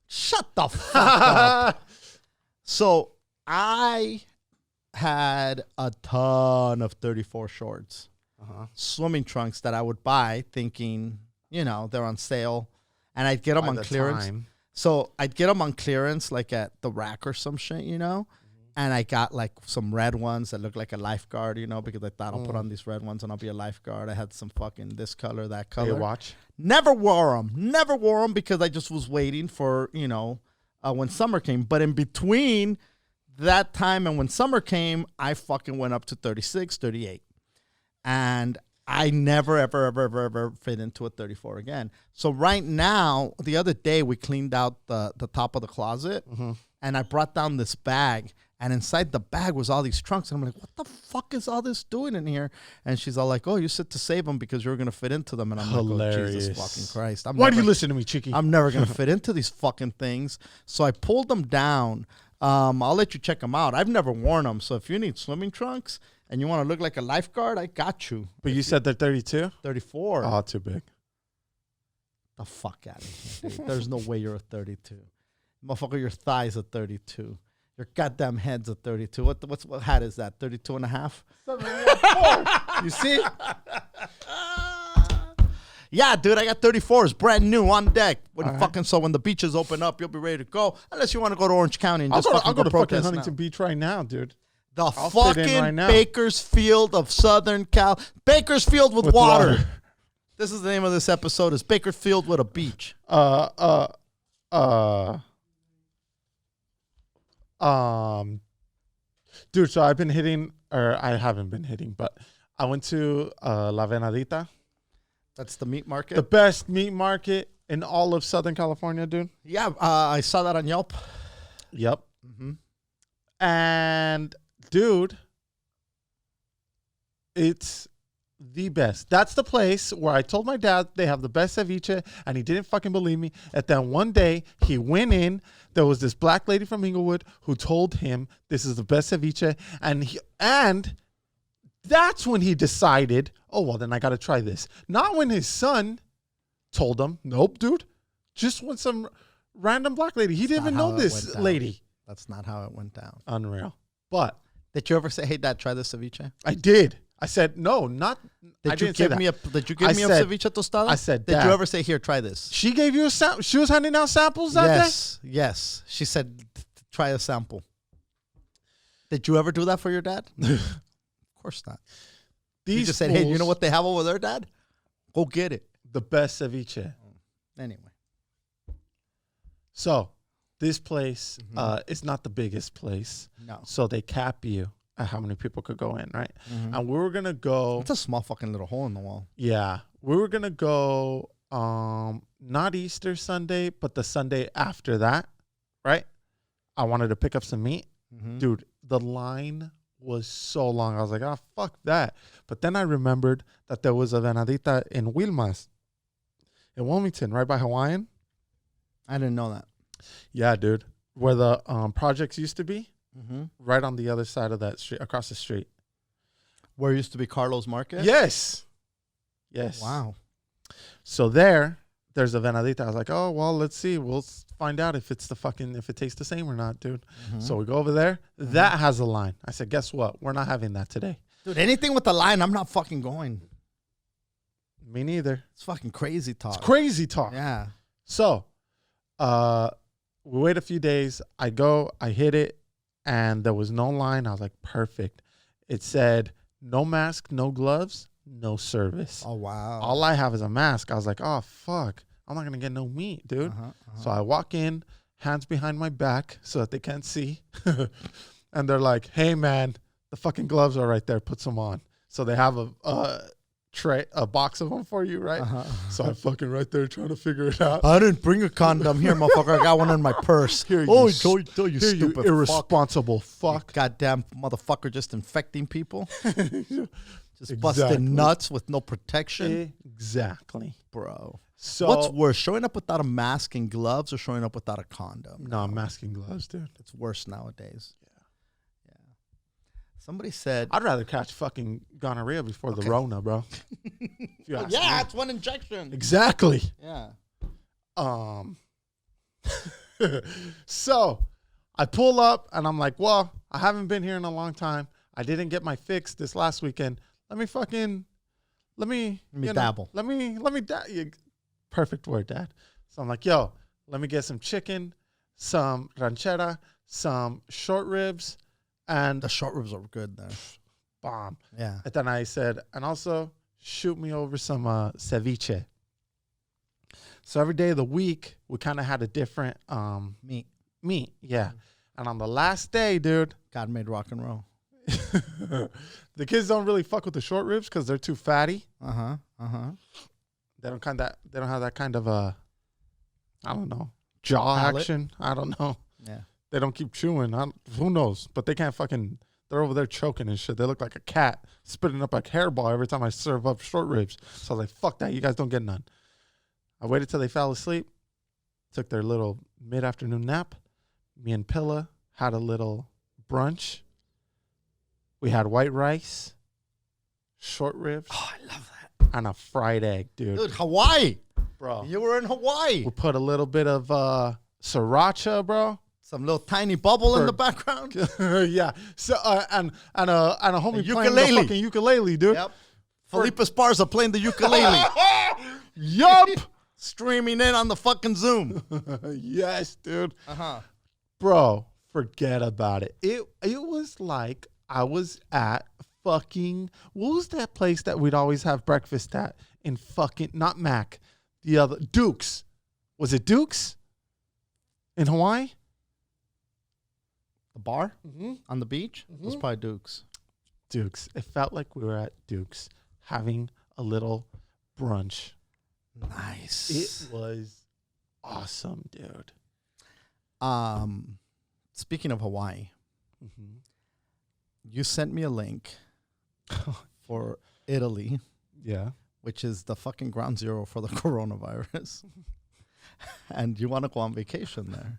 Shut the fuck up. So I had a ton of 34 shorts, swimming trunks that I would buy thinking, they're on sale. And I'd get them on clearance. So I'd get them on clearance, like at the rack or some shit, And I got like some red ones that look like a lifeguard, because I thought I'll put on these red ones and I'll be a lifeguard. I had some fucking this color, that color. Your watch? Never wore them because I just was waiting for, when summer came. But in between that time and when summer came, I fucking went up to 36, 38. And I never, ever fit into a 34 again. So right now, the other day, we cleaned out the top of the closet, and I brought down this bag, and inside the bag was all these trunks. And I'm like, what the fuck is all this doing in here? And she's all like, oh, you said to save them because you're going to fit into them. And I'm like, oh, Jesus fucking Christ. Why do you listen to me, Chiki? I'm never going to fit into these fucking things. So I pulled them down. I'll let you check them out. I've never worn them. So if you need swimming trunks and you want to look like a lifeguard, I got you. But you said they're 32? 34. Oh, too big. The fuck out of here, dude. There's no way you're a 32. Motherfucker, your thighs are 32. Your goddamn head's a 32. What hat is that? 32 and a half? You see? Yeah, dude, I got 34s, brand new, on deck. When the beaches open up, you'll be ready to go. Unless you want to go to Orange County and I'll go to fucking protest Huntington Beach right now, dude. The fucking Bakersfield of Southern Cal. Bakersfield with water. This is the name of this episode, is Bakersfield with a beach. Dude, so I've been hitting, or I haven't been hitting, but I went to La Venadita. That's the meat market? The best meat market in all of Southern California, dude. Yeah, I saw that on Yelp. Yep. And, dude, it's the best. That's the place where I told my dad they have the best ceviche, and he didn't fucking believe me. And then one day, he went in. There was this black lady from Inglewood who told him this is the best ceviche, and that's when he decided, oh, well, then I got to try this. Not when his son told him, nope, dude. Just when some random black lady. He didn't even know this lady. That's not how it went down. Unreal. But did you ever say, hey, Dad, try this ceviche? I did. I said, no, not. Did you give me a ceviche tostada? I said, Did you ever say, here, try this? She gave you a sample. She was handing out samples that day? Yes. She said, try a sample. Did you ever do that for your dad? Of course not. You just said, hey, you know what they have over there, Dad? Go get it. The best ceviche. Anyway. So, this place is not the biggest place. No. So, they cap you at how many people could go in, right? And we were going to go. It's a small fucking little hole in the wall. Yeah. We were going to go not Easter Sunday, but the Sunday after that, right? I wanted to pick up some meat. Dude, the line was so long. I was like, oh, fuck that. But then I remembered that there was a Venadita in Wilmas, in Wilmington, right by Hawaiian. I didn't know that. Yeah, dude. Where the projects used to be, right on the other side of that street, across the street. Where used to be Carlos Market? Yes. Wow. So there's a Venadita. I was like, oh, well, let's see. We'll find out if it's if it tastes the same or not, dude. So we go over there. That has a line. I said, guess what? We're not having that today. Dude, anything with a line, I'm not fucking going. Me neither. It's fucking crazy talk. It's crazy talk. Yeah. So, we wait a few days. I go, I hit it, and there was no line. I was like, perfect. It said, no mask, no gloves, no service. Oh, wow. All I have is a mask. I was like, oh, fuck. I'm not going to get no meat, dude. So I walk in, hands behind my back so that they can't see. And they're like, hey, man, the fucking gloves are right there. Put some on. So they have a box of them for you, right? So I'm fucking right there trying to figure it out. I didn't bring a condom. Here, motherfucker. I got one in my purse. Here, you stupid you irresponsible fuck. You goddamn motherfucker just infecting people. Just Exactly. busting nuts with no protection. Exactly. Bro. So What's worse, showing up without a mask and gloves or showing up without a condom? No, mask and gloves, dude. It's worse nowadays. Yeah. Somebody said... I'd rather catch fucking gonorrhea before the Rona, bro. If you ask me. it's one injection. Exactly. Yeah. So I pull up and I'm like, well, I haven't been here in a long time. I didn't get my fix this last weekend. Let me dabble. Let me perfect word, Dad. So I'm like, yo, let me get some chicken, some ranchera, some short ribs, and The short ribs are good there. bomb. Yeah. And then I said, and also shoot me over some ceviche. So every day of the week, we kind of had a different Meat. Yeah. And on the last day, dude, God made rock and roll. the kids don't really fuck with the short ribs because they're too fatty. They don't have that kind of I don't know, jaw Palate? action. I don't know. Yeah. They don't keep chewing. Who knows? But they can't fucking. They're over there choking and shit. They look like a cat spitting up a hairball every time I serve up short ribs. So I was like, fuck that. You guys don't get none. I waited till they fell asleep. Took their little mid-afternoon nap. Me and Pilla had a little brunch. We had white rice, short ribs. Oh, I love that. And a fried egg, dude. Dude, Hawaii. Bro. You were in Hawaii. We put a little bit of sriracha, bro. Some little tiny bubble in the background. Yeah. So and a homie playing ukulele. the fucking ukulele, dude. Yep. Felipe Esparza playing the ukulele. Yup. Streaming in on the fucking Zoom. Yes, dude. Uh-huh. Bro, forget about it. It was like I was at fucking, what was that place that we'd always have breakfast at in fucking, not Mac, the other, Duke's. Was it Duke's in Hawaii? The bar on the beach? It was probably Duke's. Duke's. It felt like we were at Duke's having a little brunch. Nice. It was awesome, dude. Speaking of Hawaii, you sent me a link for Italy, Yeah. which is the fucking ground zero for the coronavirus. And you want to go on vacation there.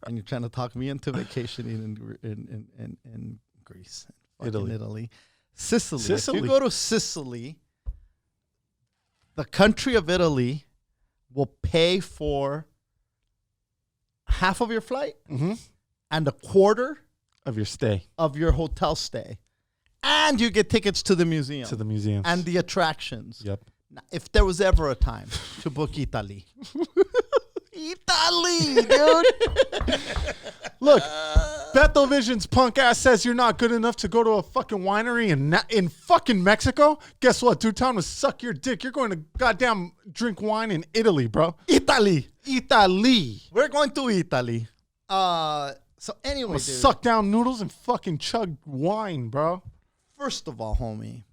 And you're trying to talk me into vacationing in Greece. Italy. Sicily. If you go to Sicily, the country of Italy will pay for half of your flight and a quarter Of your stay. of your hotel stay. And you get tickets to the museum. To the museums. And the attractions. Yep. Now, if there was ever a time to book Italy. Italy, dude. Look, Bethel Vision's punk ass says you're not good enough to go to a fucking winery in fucking Mexico. Guess what? Dude, time to suck your dick. You're going to goddamn drink wine in Italy, bro. Italy. Italy. We're going to Italy. So anyway, dude, Suck down noodles and fucking chug wine, bro. first of all, homie,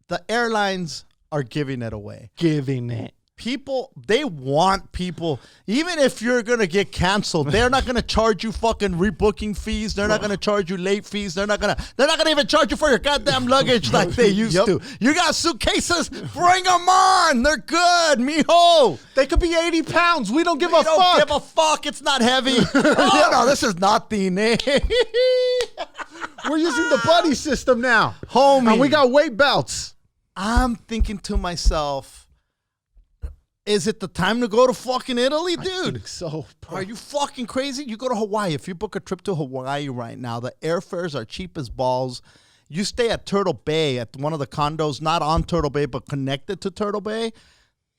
the airlines are giving it away. Giving it. People, they want people, even if you're going to get canceled, they're not going to charge you fucking rebooking fees. They're not going to charge you late fees. They're not going to even charge you for your goddamn luggage like they used to. You got suitcases? Bring them on. They're good, mijo. They could be 80 pounds. We don't give a fuck. Don't give a fuck. It's not heavy. Oh, no, this is nothing. We're using the buddy system now. Homie. And we got weight belts. I'm thinking to myself, is it the time to go to fucking Italy, dude? I think so, bro. Are you fucking crazy? You go to Hawaii. If you book a trip to Hawaii right now, the airfares are cheap as balls. You stay at Turtle Bay at one of the condos, not on Turtle Bay, but connected to Turtle Bay.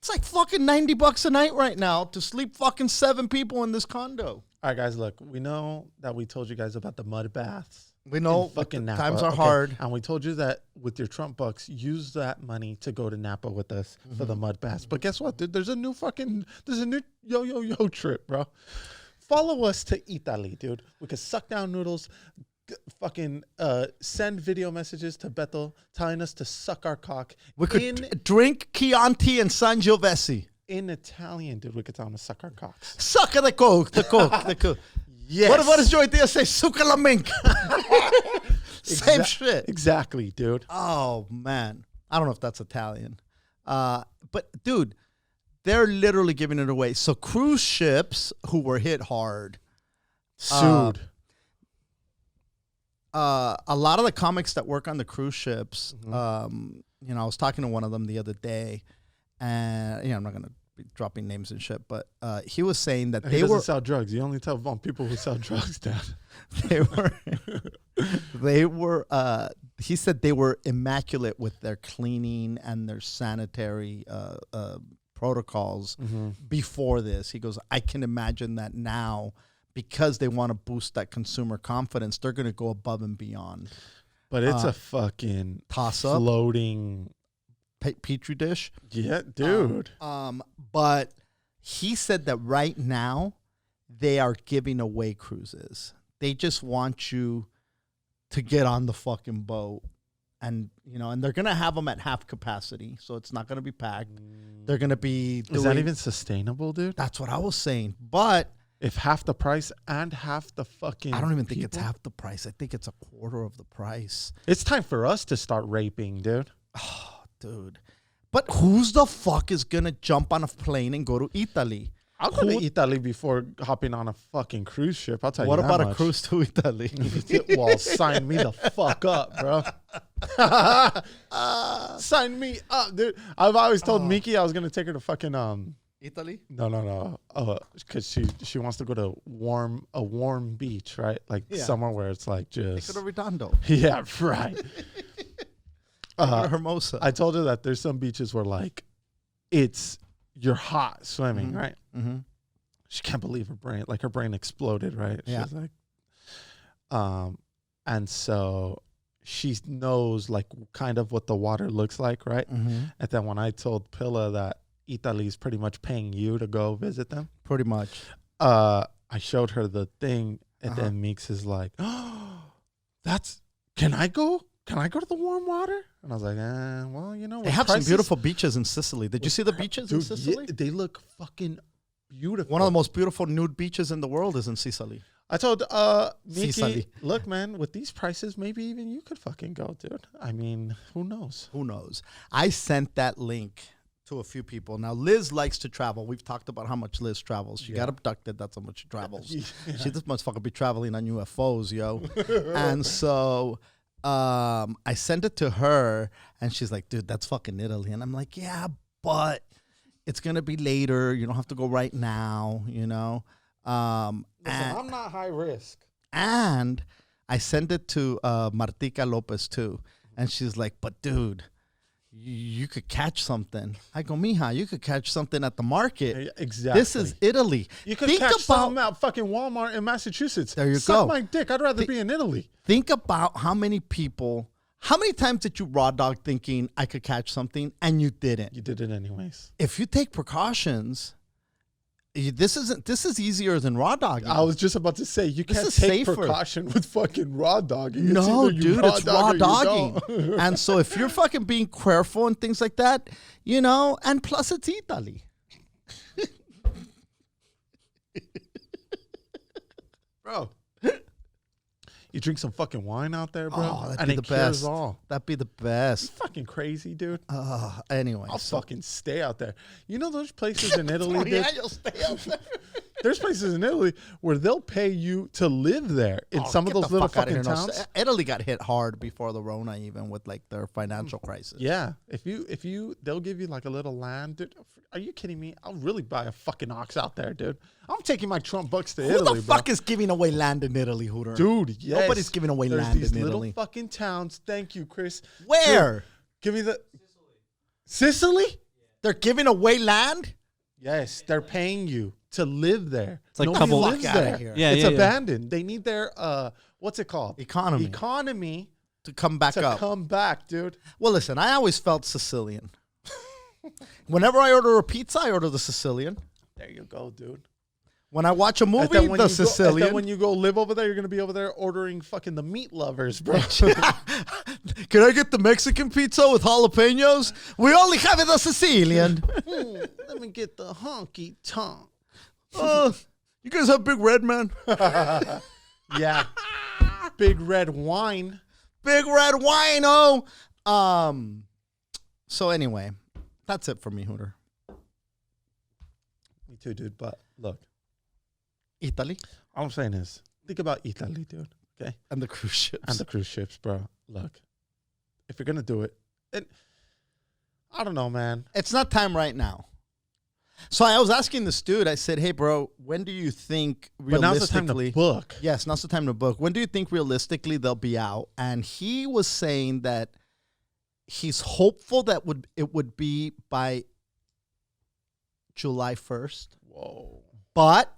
It's like fucking $90 a night right now to sleep fucking 7 people in this condo. All right, guys, look, we know that we told you guys about the mud baths. We know fucking Napa. times are hard. And we told you that with your Trump bucks, use that money to go to Napa with us for the mud baths. But guess what, dude? There's a new yo trip, bro. Follow us to Italy, dude. We could suck down noodles, send video messages to Bethel telling us to suck our cock. We could drink Chianti and Sangiovese. In Italian, dude, we could tell them to suck our cocks. Suck the coke. Yes. What does Joy Diaz say? Suca la mink. Same shit. Exactly, dude. Oh, man. I don't know if that's Italian. But, dude, they're literally giving it away. So cruise ships who were hit hard Sued. A lot of the comics that work on the cruise ships, Mm-hmm. you know, I was talking to one of them the other day, and you know, I'm not gonna be dropping names and shit, but he was saying that He they doesn't were sell drugs. You only tell on people who sell drugs, Dad. they were he said they were immaculate with their cleaning and their sanitary protocols before this. He goes, I can imagine that now, because they want to boost that consumer confidence, they're going to go above and beyond. But it's a fucking Toss-up. floating. Petri dish. Yeah, dude. But he said that right now they are giving away cruises. They just want you to get on the fucking boat, and you know, and they're gonna have them at half capacity, so it's not gonna be packed. They're gonna be. Is that even sustainable, dude? That's what I was saying, but If half the price and half the fucking. I don't even think it's people? half the price. I think it's a quarter of the price. It's time for us to start raping, dude. Oh, dude. But who's the fuck is gonna jump on a plane and go to Italy? I'll go to Italy before hopping on a fucking cruise ship. I'll tell What you about that a much. cruise to Italy? Well, sign me the fuck up, bro. Sign me up, dude. I've always told Miki I was gonna take her to fucking Italy? No. Because she wants to go to a warm beach, right? Like somewhere where it's like just. Go to Redondo. Yeah, right. Go to Hermosa. I told her that there's some beaches where like you're hot swimming, right? Mm-hmm. She can't believe her brain exploded, right? Yeah. She's like, and so she knows like kind of what the water looks like, right? Mm-hmm. And then when I told Pilla that Italy's pretty much paying you to go visit them, Pretty much. I showed her the thing, and then Meeks is like, "Oh, can I go? Can I go to the warm water?" And I was like, well, you know, They have some beautiful beaches in Sicily. Did you see the beaches in Sicily? They look fucking beautiful. One of the most beautiful nude beaches in the world is in Sicily. I told Miki, Sicily. look, man, with these prices, maybe even you could fucking go, dude. I mean, who knows? Who knows? I sent that link to a few people. Now, Liz likes to travel. We've talked about how much Liz travels. She got abducted. That's how much she travels. She this motherfucker be traveling on UFOs, yo. And so I sent it to her, and she's like, dude, that's fucking Italy. And I'm like, yeah, but it's going to be later. You don't have to go right now, you know. Listen, I'm not high risk. And I sent it to Martika Lopez, too. And she's like, but, dude, you could catch something. I go, mija, you could catch something at the market. Exactly. This is Italy. You could catch something at fucking Walmart in Massachusetts. There you Suck go. my dick. I'd rather be in Italy. Think about how many times did you raw dog thinking I could catch something and you didn't? You did it anyways. If you take precautions, this is easier than raw dogging. I was just about to say, you This can't is take safer. precaution with fucking raw dogging. No, either you dude, it's raw dog or you dogging. don't. And so if you're fucking being careful and things like that, you know, and plus it's Italy. Bro. You drink some fucking wine out there, bro, Oh, that'd and be it the cures best. all. That'd be the best. Fucking crazy, dude. Anyway. I'll fucking stay out there. You know those places in Italy, dude? you'll stay out there. There's places in Italy where they'll pay you to live there in some of Get those the little fuck outta fucking here. No, towns. Italy got hit hard before the Rona, even with like their financial crisis. Yeah, if you, they'll give you like a little land, dude. Are you kidding me? I'll really buy a fucking ox out there, dude. I'm taking my Trump bucks to Who Italy, the bro. fuck is giving away land in Italy, Hooter? Dude, yes. Nobody's giving away There's land these in little Italy. fucking towns. Thank you, Chris. Where? Dude, give me the Sicily. They're giving away land? Yes, they're paying you to live there. It's like Nobody couple- lives Fuck outta there. here. Yeah, It's yeah, yeah. abandoned. They need their what's it called? Economy. Economy To come back to up. come back, dude. Well, listen, I always felt Sicilian. Whenever I order a pizza, I order the Sicilian. There you go, dude. When I watch a And movie, then when the you go- and Sicilian. then when you go live over there, you're gonna be over there ordering fucking the meat lovers, bro. Can I get the Mexican pizza with jalapenos? We only have it the Sicilian. Let me get the honky tonk. You guys have Big Red, man? Yeah, big red wine. Big Red Wino. So anyway, that's it for me, Hooter. too, dude. But look, Italy all I'm saying is, think about Italy, dude. Okay, and the cruise ships. and the cruise ships, bro. Look, if you're gonna do it, I don't know, man. It's not time right now. So I was asking this dude. I said, "Hey, bro, when do you think But now's the time realistically?" to book. Yes, now's the time to book. When do you think realistically they'll be out? And he was saying that he's hopeful that it would be by July 1st, Whoa. but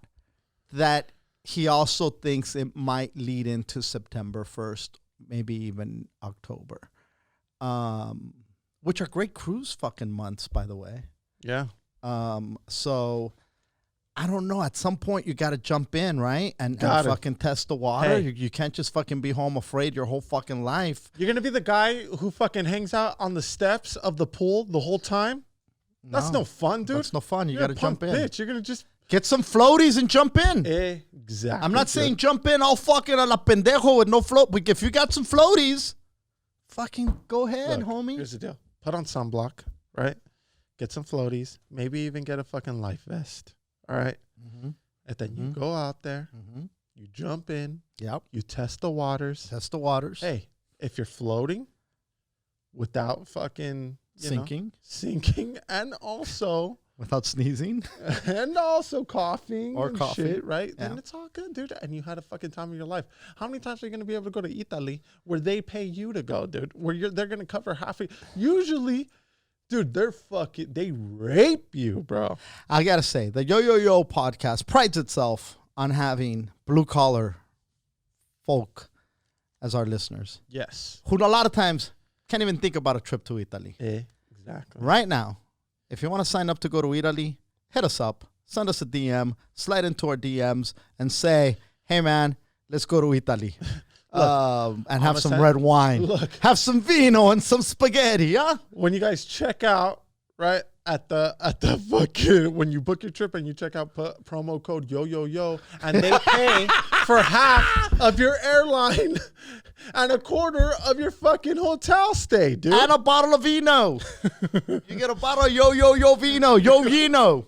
that he also thinks it might lead into September 1st, maybe even October, which are great cruise fucking months, by the way. Yeah. So I don't know. At some point, you got to jump in, right? And Gotta. fucking test the water. Hey. You can't just fucking be home afraid your whole fucking life. You're gonna be the guy who fucking hangs out on the steps of the pool the whole time. That's no fun, dude. That's no fun. You You're got a to jump punk in. Bitch, you're gonna just Get some floaties and jump in. exactly. I'm not dude. saying jump in all fucking a la pendejo with no float. But if you got some floaties, fucking go ahead, Look, homie. Here's the deal. Put on sunblock, right? Get some floaties. Maybe even get a fucking life vest. All right. Mm-hmm. And then you go out there. Mm-hmm. You jump in. Yep. You test the waters. Test the waters. Hey, if you're floating without fucking sinking, and also without sneezing coughing or and coughing, shit, right? Yeah. Then it's all good, dude. And you had a fucking time of your life. How many times are you gonna be able to go to Italy where they pay you to go, dude? Where they're gonna cover half of usually, dude, they rape you, bro. I gotta say, the Yo podcast prides itself on having blue collar folk as our listeners, Yes. who a lot of times can't even think about a trip to Italy. Exactly. Right now, if you want to sign up to go to Italy, hit us up, send us a DM, slide into our DMs, and say, "Hey, man, let's go to Italy." And have some red wine. Look. Have some vino and some spaghetti, huh? When you guys check out, right, at the fucking, when you book your trip and you check out promo code yo, and they pay for half of your airline and a quarter of your fucking hotel stay, dude. And a bottle of vino. You get a bottle of yo vino. Yo vino.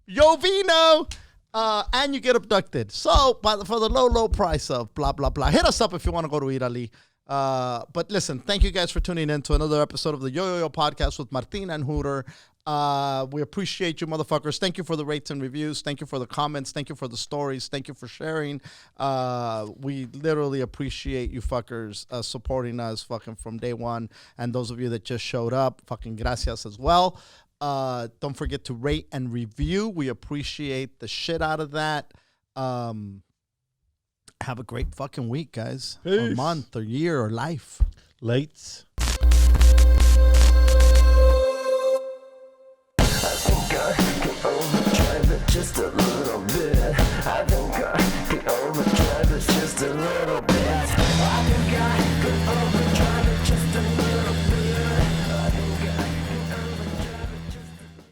Yo vino. And you get abducted. So, for the low price of blah, blah, blah. Hit us up if you want to go to Italy. But listen, thank you guys for tuning in to another episode of the Yo podcast with Martin and Hooter. We appreciate you, motherfuckers. Thank you for the rates and reviews. Thank you for the comments. Thank you for the stories. Thank you for sharing. We literally appreciate you fuckers supporting us fucking from day one. And those of you that just showed up, fucking gracias as well. Don't forget to rate and review. We appreciate the shit out of that. Have a great fucking week, guys. Or Peace. month or year or life. Lates.